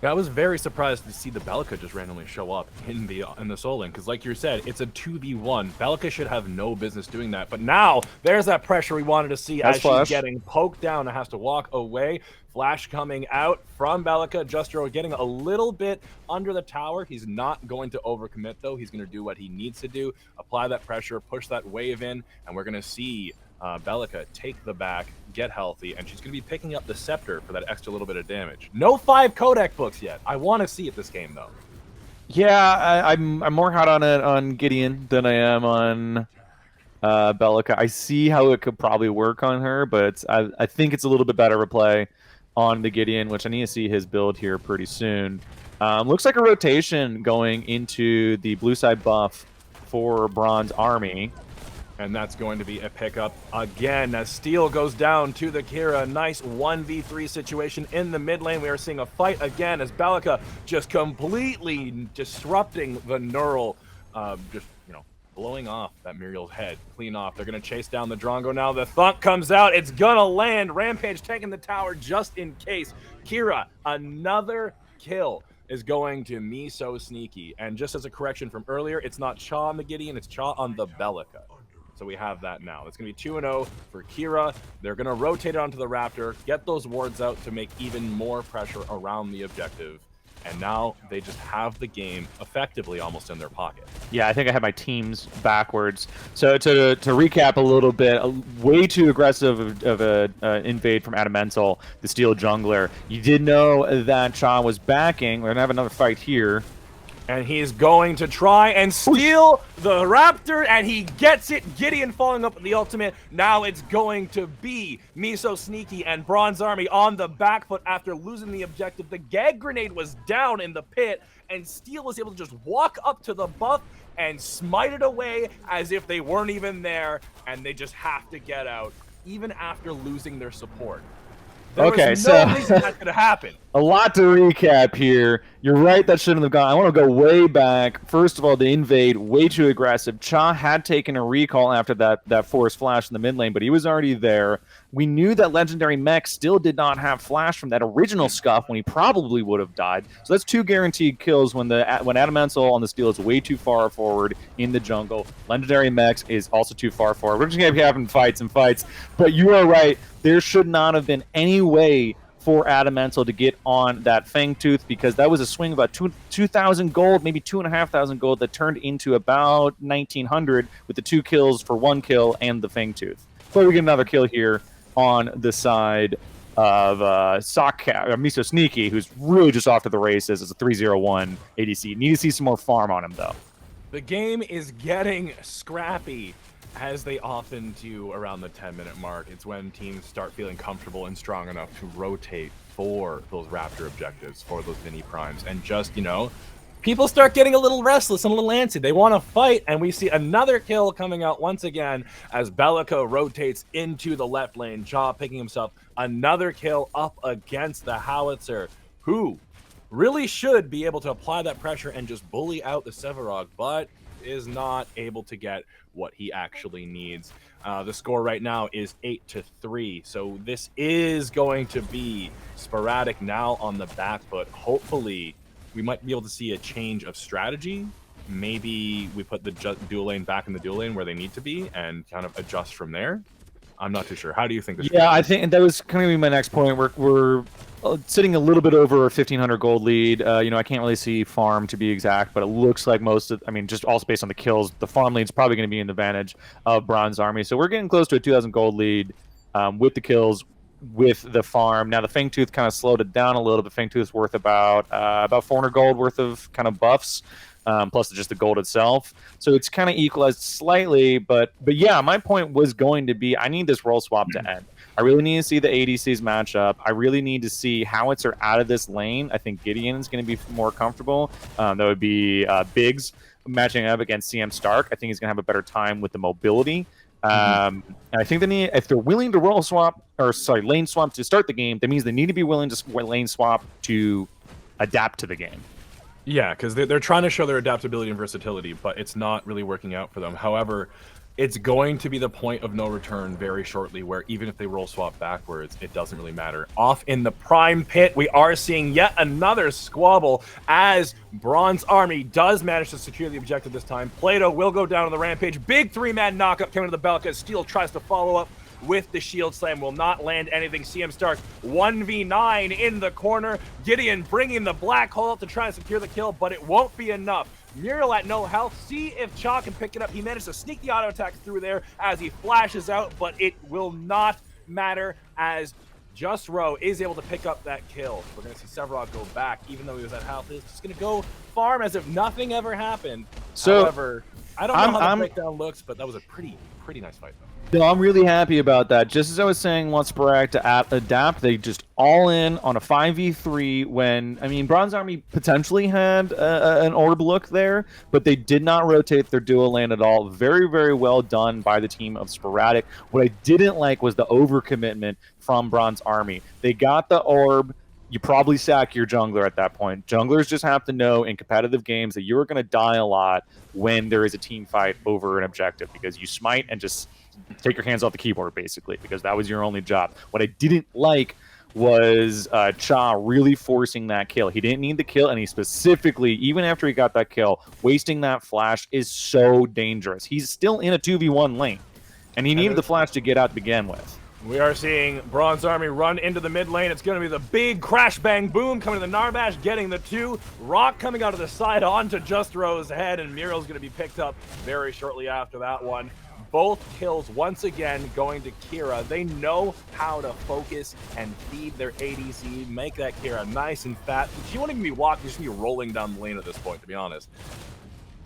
Yeah, I was very surprised to see the Belica just randomly show up in the solo lane, because like you said, it's a 2v1. Belica should have no business doing that, but now there's that pressure we wanted to see as she's getting poked down and has to walk away. Flash coming out from Belica. Justro getting a little bit under the tower. He's not going to overcommit, though. He's going to do what he needs to do, apply that pressure, push that wave in, and we're going to see Belica take the back, get healthy, and she's going to be picking up the Scepter for that extra little bit of damage. No 5 Kodak books yet. I want to see it this game, though. Yeah, I'm more hot on it on Gideon than I am on Belica. I see how it could probably work on her, but I think it's a little bit better to play on the Gideon, which I need to see his build here pretty soon. Looks like a rotation going into the blue side buff for Bronze Army. And that's going to be a pickup again as Steel goes down to the Kira. Nice 1v3 situation in the mid lane. We are seeing a fight again as Belica just completely disrupting the Neural. Blowing off that Muriel's head. Clean off. They're going to chase down the Drongo now. The Thunk comes out. It's going to land. Rampage taking the tower just in case. Kira, another kill is going to Me So Sneaky. And just as a correction from earlier, it's not Cha on the Gideon, it's Cha on the Belica. So we have that now. It's going to be 2-0 for Kira. They're going to rotate it onto the Raptor, get those wards out to make even more pressure around the objective. and now they just have the game effectively almost in their pocket. Yeah, I think I had my teams backwards. So to recap a little bit, way too aggressive of a invade from Adamental, the Steel Jungler. You did know that Cha was backing. We're going to have another fight here. And he's going to try and steal the Raptor, and he gets it. Gideon following up with the ultimate. Now it's going to be Miso Sneaky and Bronze Army on the back foot after losing the objective. The gag grenade was down in the pit, and Steel was able to just walk up to the buff and smite it away as if they weren't even there, and they just have to get out, even after losing their support. There was no reason that could happen. A lot to recap here. You're right, that shouldn't have gone. I want to go way back. First of all, the invade, way too aggressive. Cha had taken a recall after that force flash in the mid lane, but he was already there. We knew that Legendary Mech still did not have flash from that original scuff when he probably would have died. So that's 2 guaranteed kills when Adamental on the Steel is way too far forward in the jungle. Legendary Mech is also too far forward. We're just going to be having fights and fights. But you are right. There should not have been any way for Adamental to get on that Fangtooth, because that was a swing of about 2,000 gold, maybe 2,500 gold, that turned into about 1,900 with the 2 kills for 1 kill and the Fangtooth. But we get another kill here on the side of Miso Sneaky, who's really just off to the races as a 301 ADC. Need to see some more farm on him, though. The game is getting scrappy, as they often do around the 10-minute mark. It's when teams start feeling comfortable and strong enough to rotate for those Raptor objectives, for those mini primes, and just, people start getting a little restless and a little antsy. They want to fight, and we see another kill coming out once again as Bellico rotates into the left lane. Jaw picking himself another kill up against the Howitzer, who really should be able to apply that pressure and just bully out the Sevarog, but is not able to get what he actually needs. The score right now is 8-3, so this is going to be Sporadic now on the back foot. Hopefully we might be able to see a change of strategy. Maybe we put the dual lane back in the dual lane where they need to be and kind of adjust from there. I'm not too sure. How do you think this? Yeah, I think that was kind of be my next point. We're sitting a little bit over a 1,500 gold lead. I can't really see farm to be exact, but it looks like just also based on the kills, the farm lead's probably going to be in the advantage of Bronze Army. So we're getting close to a 2,000 gold lead with the kills, with the farm. Now the Fangtooth kind of slowed it down a little bit. Fangtooth's worth about 400 gold worth of kind of buffs. Plus just the gold itself. So it's kind of equalized slightly, but yeah, my point was going to be, I need this role swap to end. I really need to see the ADCs match up. I really need to see Howitzer out of this lane. I think Gideon is going to be more comfortable. That would be Biggs matching up against CM Stark. I think he's going to have a better time with the mobility. And I think if they're willing to lane swap to start the game, that means they need to be willing to lane swap to adapt to the game. Yeah, because they're trying to show their adaptability and versatility, but it's not really working out for them. However, it's going to be the point of no return very shortly, where even if they role swap backwards, it doesn't really matter. Off in the prime pit, we are seeing yet another squabble as Bronze Army does manage to secure the objective this time. Plato will go down on the rampage. Big 3-man knockup coming to the Belka as Steel tries to follow up with the shield slam, will not land anything. CM Stark 1v9 in the corner. Gideon bringing the black hole to try and secure the kill, but it won't be enough. Muriel at no health. See if Cha can pick it up. He managed to sneak the auto attack through there as he flashes out, but it will not matter as Just Row is able to pick up that kill. We're going to see Sevarog go back, even though he was at health. He's just going to go farm as if nothing ever happened. So, however, I don't know how the breakdown looks, but that was a pretty nice fight, though. No, I'm really happy about that. Just as I was saying, want Sporadic to adapt, they just all in on a 5v3 when, Bronze Army potentially had an orb look there, but they did not rotate their dual lane at all. Very, very well done by the team of Sporadic. What I didn't like was the overcommitment from Bronze Army. They got the orb. You probably sack your jungler at that point. Junglers just have to know in competitive games that you're going to die a lot when there is a team fight over an objective, because you smite and just take your hands off the keyboard, basically, because that was your only job. What I didn't like was Cha really forcing that kill. He didn't need the kill, and he specifically, even after he got that kill, wasting that flash is so dangerous. He's still in a 2v1 lane, and he needed the flash to get out to begin with. We are seeing Bronze Army run into the mid lane. It's going to be the big crash bang boom coming to the Narbash, getting the 2. Rock coming out of the side onto Just Rose's head, and Muriel's going to be picked up very shortly after that one. Both kills once again going to Kira. They know how to focus and feed their ADC, make that Kira nice and fat. She won't even be walking, she's going to be rolling down the lane at this point, to be honest.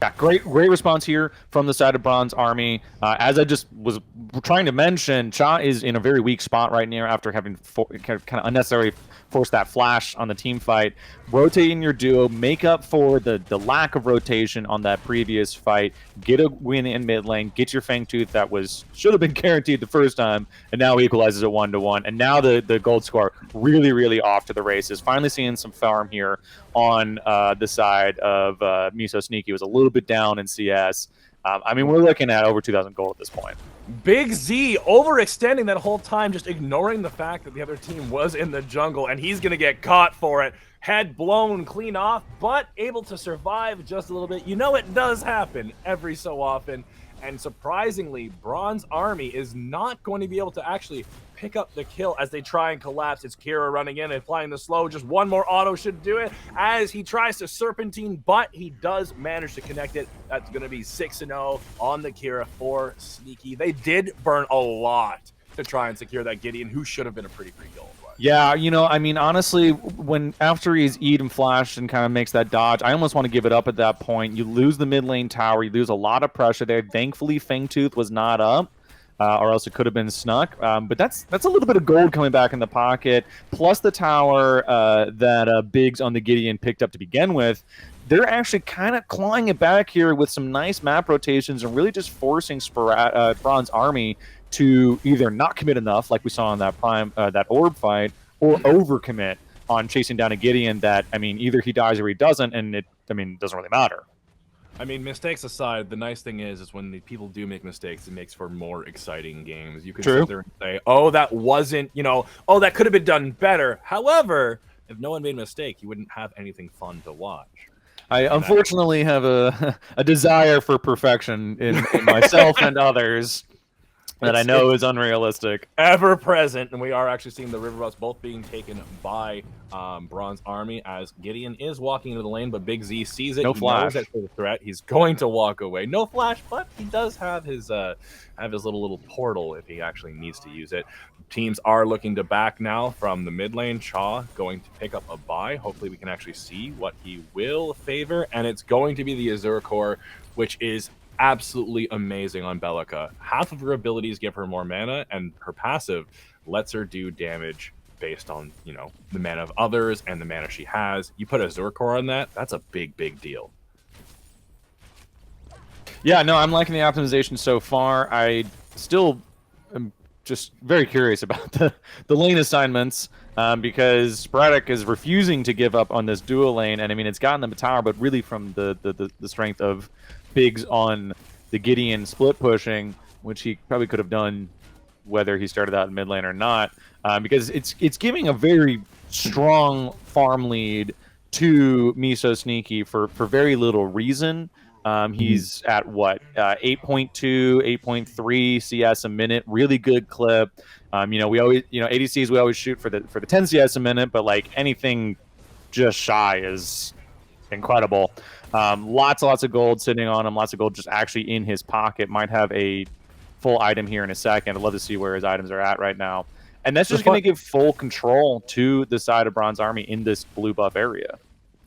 Yeah, great response here from the side of Bronze Army. As I just was trying to mention, Cha is in a very weak spot right now after having kind of unnecessarily forced that flash on the team fight. Rotating your duo, make up for the lack of rotation on that previous fight, get a win in mid lane, get your Fangtooth that should have been guaranteed the first time, and now equalizes at 1-1. And now the gold score really off to the races. Finally seeing some farm here on the side of Miso Sneaky. Was a little bit down in CS. I mean, we're looking at over 2,000 gold at this point. Big Z overextending that whole time, just ignoring the fact that the other team was in the jungle, and he's going to get caught for it. Head blown clean off, but able to survive just a little bit. You know it does happen every so often. And surprisingly, Bronze Army is not going to be able to actually pick up the kill as they try and collapse. It's Kira running in and applying the slow. Just one more auto should do it as he tries to serpentine, but he does manage to connect it. That's going to be 6-0 on the Kira for Sneaky. They did burn a lot to try and secure that Gideon, who should have been a pretty kill. Yeah, you know, I mean, honestly, after he's eat and flashed and kind of makes that dodge, I almost want to give it up at that point. You lose the mid lane tower, you lose a lot of pressure there. Thankfully, Fangtooth was not up, or else it could have been snuck. But that's a little bit of gold coming back in the pocket, plus the tower that Biggs on the Gideon picked up to begin with. They're actually kind of clawing it back here with some nice map rotations and really just forcing Bronze Army to either not commit enough, like we saw in that orb fight, or overcommit on chasing down a Gideon that, I mean, either he dies or he doesn't, and it doesn't really matter. I mean, mistakes aside, the nice thing is when the people do make mistakes, it makes for more exciting games. You can sit there and say, oh, that wasn't, oh, that could have been done better. However, if no one made a mistake, you wouldn't have anything fun to watch. I unfortunately have a desire for perfection in myself and others that I know is unrealistic. Ever present, and we are actually seeing the Riverbots both being taken by Bronze Army as Gideon is walking into the lane, but Big Z sees it. No flash. He knows that's a threat. He's going to walk away. No flash, but he does have his little portal if he actually needs to use it. Teams are looking to back now from the mid lane. Chaw going to pick up a buy. Hopefully we can actually see what he will favor, and it's going to be the Azure Core, which is absolutely amazing on Bellica. Half of her abilities give her more mana, and her passive lets her do damage based on, the mana of others and the mana she has. You put Azure Core on that, that's a big deal. Yeah, no, I'm liking the optimization so far. I still am just very curious about the lane assignments because Sporadic is refusing to give up on this dual lane, and I mean, it's gotten them a tower, but really from the strength of Biggs on the Gideon split pushing, which he probably could have done whether he started out in mid lane or not, because it's giving a very strong farm lead to Miso Sneaky for very little reason. He's at what 8.2, 8.3 CS a minute, really good clip. We always, ADCs we always shoot for the 10 CS a minute, but like anything just shy is incredible. Lots of gold sitting on him, lots of gold just actually in his pocket. Might have a full item here in a second. I'd love to see where his items are at right now. And that's just going to give full control to the side of Bronze Army in this blue buff area.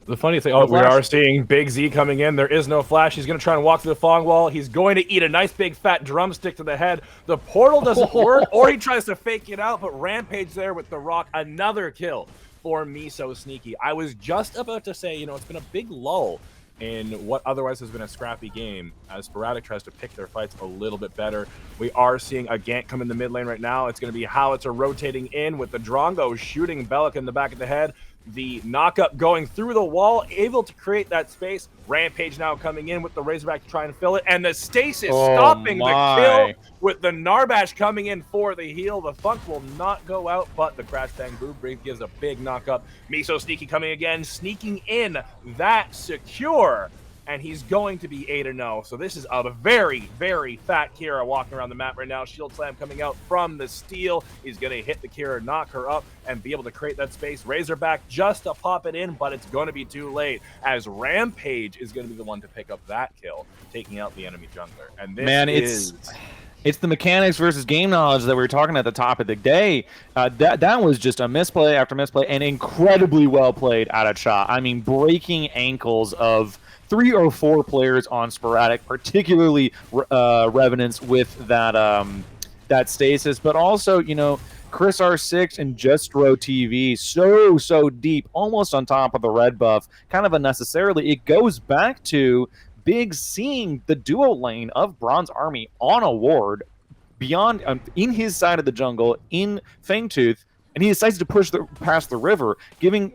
The funny thing, we are seeing Big Z coming in. There is no flash. He's going to try and walk through the Fong Wall. He's going to eat a nice big fat drumstick to the head. The portal doesn't work, or he tries to fake it out, but Rampage there with the rock. Another kill for Miso Sneaky. I was just about to say, it's been a big lull in what otherwise has been a scrappy game as Sporadic tries to pick their fights a little bit better. We are seeing a gank come in the mid lane right now. It's going to be Howitzer rotating in with the Drongo shooting Bellic in the back of the head. The knockup going through the wall, able to create that space. Rampage now coming in with the Razorback to try and fill it. And the Stasis stopping the kill with the Narbash coming in for the heal. The Funk will not go out, but the Crash Bang Boom gives a big knockup. Miso Sneaky coming again, sneaking in that secure. and he's going to be 8-0. So this is a very, very fat Kira walking around the map right now. Shield Slam coming out from the steal. He's going to hit the Kira, knock her up, and be able to create that space. Razorback just to pop it in, but it's going to be too late, as Rampage is going to be the one to pick up that kill, taking out the enemy jungler. And this It's the mechanics versus game knowledge that we were talking at the top of the day. That was just a misplay after misplay, and incredibly well played out of Cha. I mean, breaking ankles of 3 or 4 players on Sporadic, particularly Revenants with that stasis, but also, you know, Chris R6 and Justro TV so deep, almost on top of the red buff, kind of unnecessarily. It goes back to Big seeing the duo lane of Bronze Army on a ward beyond in his side of the jungle in Fangtooth, and he decides to push past the river, giving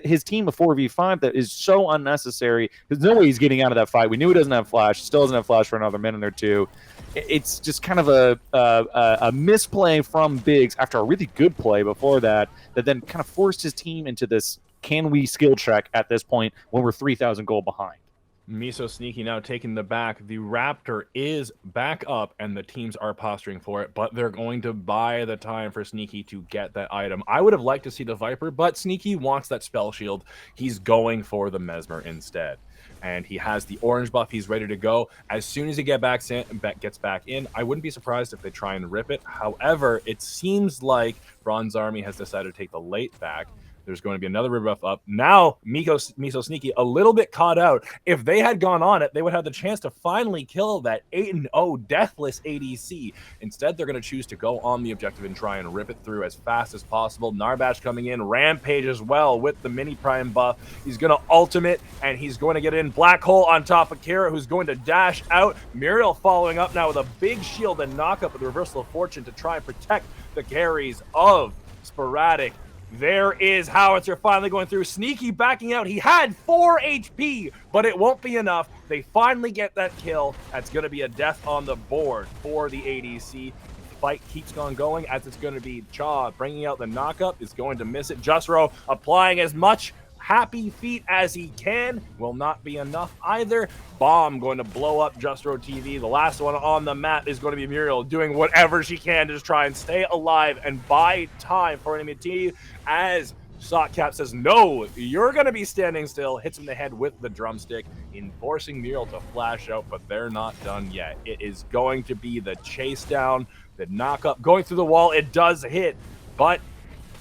his team a 4v5 that is so unnecessary. There's no way he's getting out of that fight. We knew he doesn't have flash, still doesn't have flash for another minute or two. It's just kind of a misplay from Biggs after a really good play before that then kind of forced his team into this can we skill check at this point when we're 3,000 gold behind. Miso Sneaky now taking the back. The Raptor is back up, and the teams are posturing for it, but they're going to buy the time for Sneaky to get that item. I would have liked to see the Viper, but Sneaky wants that spell shield. He's going for the Mesmer instead. And he has the orange buff. He's ready to go. As soon as he gets back in, I wouldn't be surprised if they try and rip it. However, it seems like Bronze Army has decided to take the late back. There's going to be another rebuff up. Now, Miso Sneaky a little bit caught out. If they had gone on it, they would have the chance to finally kill that 8-0 Deathless ADC. Instead, they're going to choose to go on the objective and try and rip it through as fast as possible. Narbash coming in. Rampage as well with the mini prime buff. He's going to ultimate, and he's going to get in. Black Hole on top of Kira, who's going to dash out. Muriel following up now with a big shield and knock up with the Reversal of Fortune to try and protect the carries of Sporadic. There is Howitzer finally going through. Sneaky backing out. He had 4 HP, but it won't be enough. They finally get that kill. That's going to be a death on the board for the ADC. The fight keeps on going as it's going to be Cha bringing out the knockup. Is going to miss it. Justro applying as much happy feet as he can. Will not be enough either. Bomb going to blow up Justro TV. The last one on the map is going to be Muriel doing whatever she can to just try and stay alive and buy time for enemy team, as Sockcap says, no, you're going to be standing still. Hits him in the head with the drumstick, enforcing Muriel to flash out, but they're not done yet. It is going to be the chase down, the knock up, going through the wall. It does hit, but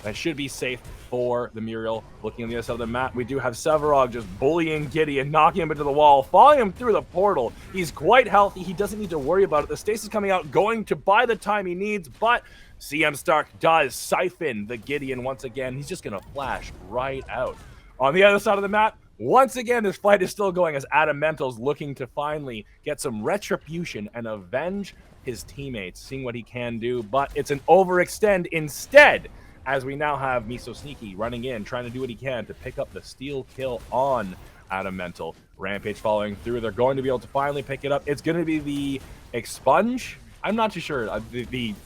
that should be safe for the Muriel. Looking on the other side of the map, we do have Sevarog just bullying Gideon, knocking him into the wall, following him through the portal. He's quite healthy. He doesn't need to worry about it. The stasis coming out, going to buy the time he needs, but CM Stark does siphon the Gideon once again. He's just going to flash right out. On the other side of the map, once again, this fight is still going as Adamental's looking to finally get some retribution and avenge his teammates, seeing what he can do, but it's an overextend instead, as we now have Miso Sneaky running in, trying to do what he can to pick up the steal kill on Adamental. Rampage following through. They're going to be able to finally pick it up. It's going to be the expunge. I'm not too sure.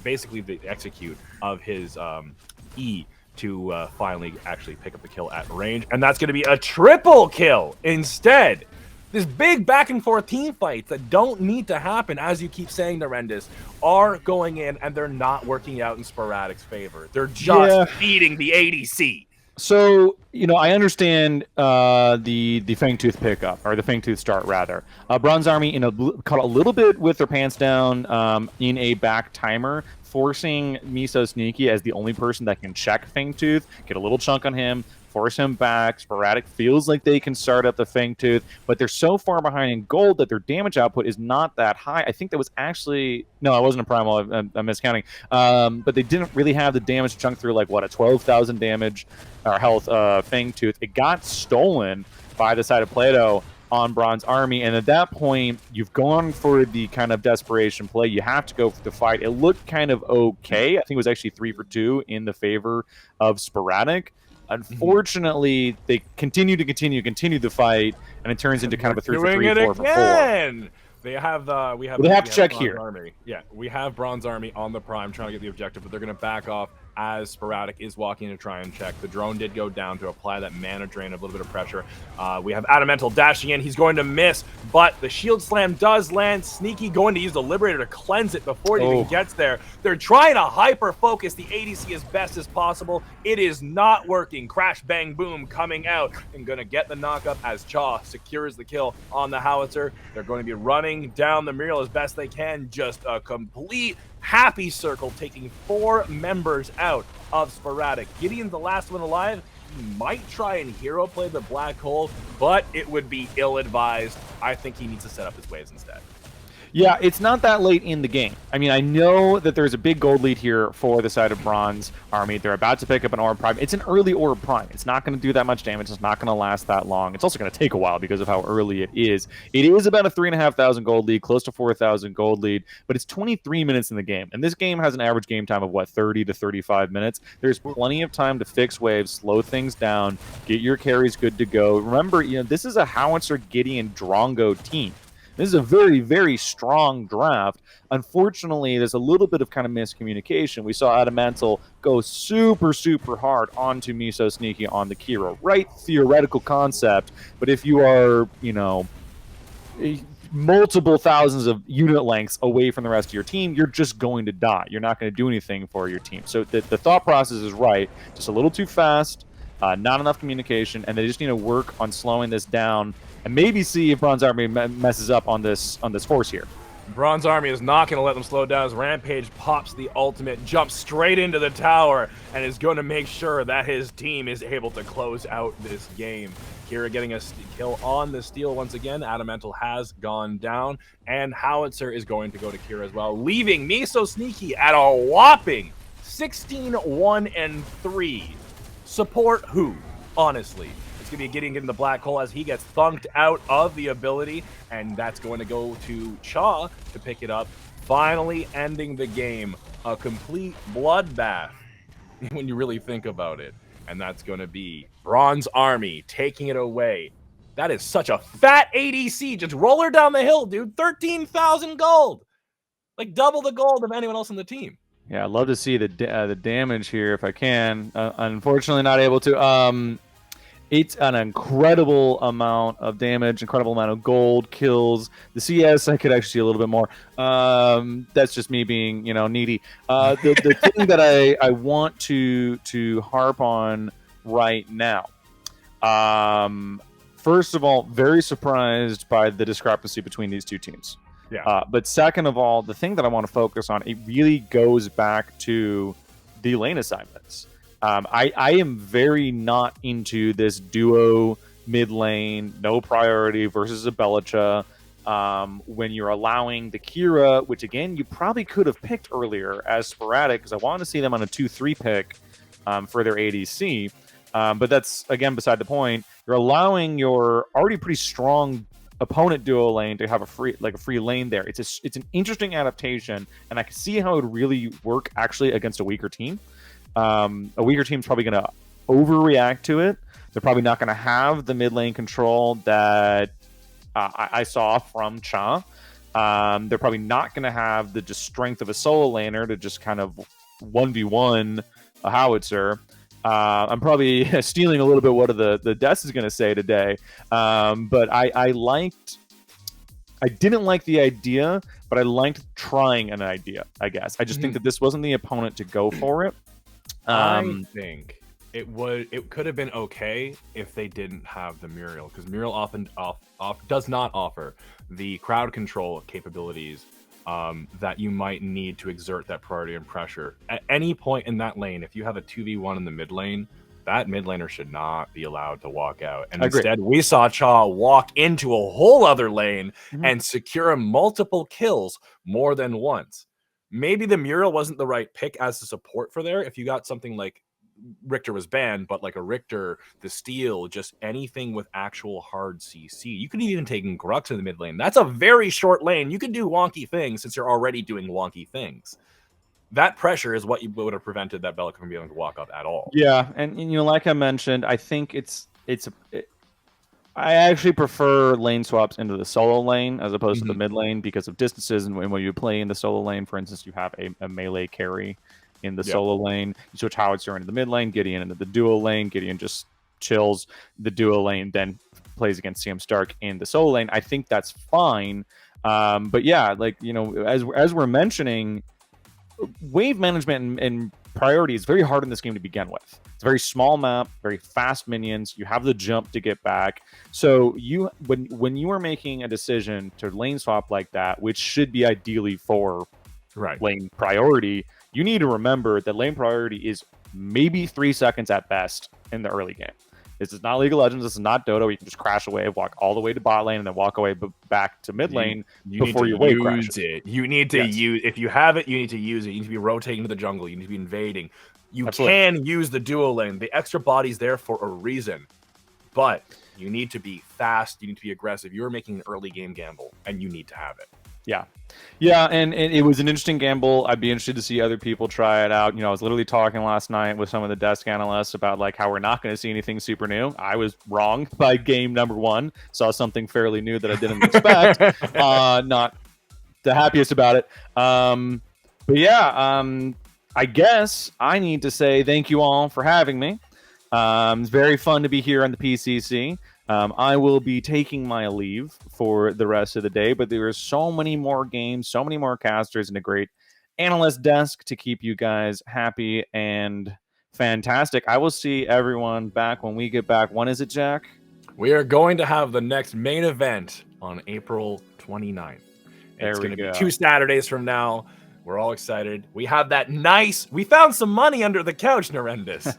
Basically the execute of his E to finally actually pick up the kill at range. And that's going to be a triple kill instead. This big back and forth team fights that don't need to happen, as you keep saying, Narendis, are going in, and they're not working out in Sporadic's favor. They're just feeding the ADC. So, you know, I understand the Fangtooth pickup, or the Fangtooth start, rather. Bronze Army caught a little bit with their pants down in a back timer, forcing Miso Sneaky as the only person that can check Fangtooth, get a little chunk on him, force him back. Sporadic feels like they can start up the Fangtooth, but they're so far behind in gold that their damage output is not that high. I think that was actually... No, it wasn't a primal. I'm miscounting. But they didn't really have the damage chunk through, like, what, a 12,000 damage or health Fangtooth. It got stolen by the side of Plato on Bronze Army, and at that point, you've gone for the kind of desperation play. You have to go for the fight. It looked kind of okay. I think it was actually 3 for 2 in the favor of Sporadic. Unfortunately, they continue the fight, and it turns into kind of a 3 for 3, 4 for 4. They have to check here. Army. Yeah, we have Bronze Army on the prime trying to get the objective, but they're going to back off as Sporadic is walking to try and check. The drone did go down to apply that mana drain of a little bit of pressure. We have Adamantl dashing in. He's going to miss, but the shield slam does land. Sneaky going to use the Liberator to cleanse it before it even gets there. They're trying to hyper-focus the ADC as best as possible. It is not working. Crash, bang, boom coming out and going to get the knock-up as Cha secures the kill on the Howitzer. They're going to be running down the Muriel as best they can. Just a complete happy circle, taking 4 members out of Sporadic. Gideon's the last one alive. He might try and hero play the black hole, but it would be ill-advised. I think he needs to set up his waves instead. Yeah, it's not that late in the game. I mean, I know that there's a big gold lead here for the side of Bronze Army. They're about to pick up an Orb Prime. It's an early Orb Prime. It's not going to do that much damage. It's not going to last that long. It's also going to take a while because of how early it is. It is about a 3,500 gold lead, close to 4,000 gold lead, but it's 23 minutes in the game. And this game has an average game time of, 30 to 35 minutes. There's plenty of time to fix waves, slow things down, get your carries good to go. Remember, this is a Howitzer, Gideon, Drongo team. This is a very, very strong draft. Unfortunately, there's a little bit of kind of miscommunication. We saw Adamantl go super, super hard onto Miso Sneaky on the Kira. Right theoretical concept, but if you are, multiple thousands of unit lengths away from the rest of your team, you're just going to die. You're not going to do anything for your team. So the thought process is right, just a little too fast, not enough communication, and they just need to work on slowing this down and maybe see if Bronze Army messes up on this force here. Bronze Army is not going to let them slow down as Rampage pops the ultimate, jumps straight into the tower, and is going to make sure that his team is able to close out this game. Kira getting a kill on the steal once again. Adamantl has gone down, and Howitzer is going to go to Kira as well, leaving Miso Sneaky at a whopping 16-1-3. Support who, honestly? It's going to be Gideon getting the black hole as he gets thunked out of the ability, and that's going to go to Cha to pick it up, finally ending the game. A complete bloodbath when you really think about it. And that's going to be Bronze Army taking it away. That is such a fat ADC. Just roll her down the hill, dude. 13,000 gold. Like double the gold of anyone else on the team. Yeah, I'd love to see the damage here if I can. Unfortunately, not able to. It's an incredible amount of damage, incredible amount of gold, kills. The CS, I could actually see a little bit more. That's just me being, needy. The thing that I want to harp on right now. First of all, very surprised by the discrepancy between these two teams. Yeah. But second of all, the thing that I want to focus on, it really goes back to the lane assignments. I am very not into this duo mid lane, no priority versus a Belicha. When you're allowing the Kira, which again, you probably could have picked earlier as Sporadic, because I wanted to see them on a 2-3 pick for their ADC. But that's, again, beside the point. You're allowing your already pretty strong opponent duo lane to have a free lane there. It's an interesting adaptation, and I can see how it would really work actually against a weaker team. A weaker team's probably going to overreact to it. They're probably not going to have the mid lane control that I saw from Cha. They're probably not going to have the just strength of a solo laner to just kind of 1v1 a Howitzer. I'm probably stealing a little bit what the Des is going to say today. But I didn't like the idea, but I liked trying an idea, I guess. I just think that this wasn't the opponent to go for it. I think it could have been okay if they didn't have the Muriel, because Muriel often does not offer the crowd control capabilities that you might need to exert that priority and pressure. At any point in that lane, if you have a 2v1 in the mid lane, that mid laner should not be allowed to walk out. And instead, we saw Cha walk into a whole other lane and secure multiple kills more than once. Maybe the Muriel wasn't the right pick as a support for there. If you got something like Richter was banned, but like a Richter, the Steel, just anything with actual hard CC. You could even take Grux in the mid lane. That's a very short lane. You can do wonky things since you're already doing wonky things. That pressure is what would have prevented that Belica from being able to walk up at all. Yeah, and like I mentioned, I think I actually prefer lane swaps into the solo lane as opposed to the mid lane because of distances, and when you play in the solo lane, for instance, you have a melee carry in the solo lane. You switch Howitzer into the mid lane, Gideon into the duo lane. Gideon just chills the duo lane, then plays against CM Stark in the solo lane. I think that's fine. But yeah, like, you know, as we're mentioning, wave management and priority is very hard in this game to begin with. It's a very small map, very fast minions. You have the jump to get back. So you, when you are making a decision to lane swap like that, which should be ideally for lane priority, you need to remember that lane priority is maybe 3 seconds at best in the early game. This is not League of Legends. This is not Dota. Where you can just crash a wave, walk all the way to bot lane, and then walk away back to mid lane before your wave crashes. You need to use, if you have it, you need to use it. You need to be rotating to the jungle. You need to be invading. You can use the duo lane. The extra body's there for a reason, but you need to be fast. You need to be aggressive. You're making an early game gamble, and you need to have it. Yeah, and it was an interesting gamble. I'd be interested to see other people try it out. You know, I was literally talking last night with some of the desk analysts about like how we're not going to see anything super new. I was wrong by game number 1. Saw something fairly new that I didn't expect. Not the happiest about it. But yeah, I guess I need to say thank you all for having me. It's very fun to be here on the PCC. I will be taking my leave for the rest of the day, but there are so many more games, so many more casters, and a great analyst desk to keep you guys happy and fantastic. I will see everyone back when we get back. When is it, Jack? We are going to have the next main event on April 29th. It's going to be 2 Saturdays from now. We're all excited. We have that nice. We found some money under the couch, Narendis.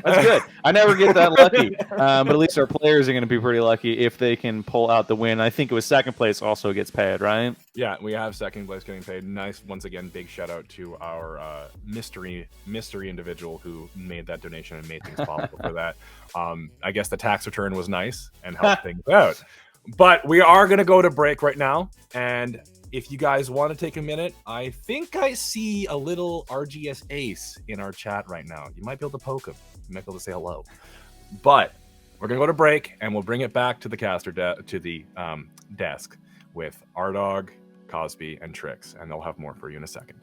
That's good. I never get that lucky, but at least our players are going to be pretty lucky if they can pull out the win. I think it was second place also gets paid, right? Yeah, we have second place getting paid. Nice. Once again, big shout out to our mystery individual who made that donation and made things possible for that. I guess the tax return was nice and helped things out. But we are going to go to break right now, and if you guys want to take a minute, I think I see a little RGS Ace in our chat right now. You might be able to poke him. You might be able to say hello. But we're going to go to break, and we'll bring it back to the caster desk with Ardog, Cosby, and Trix, and they'll have more for you in a second.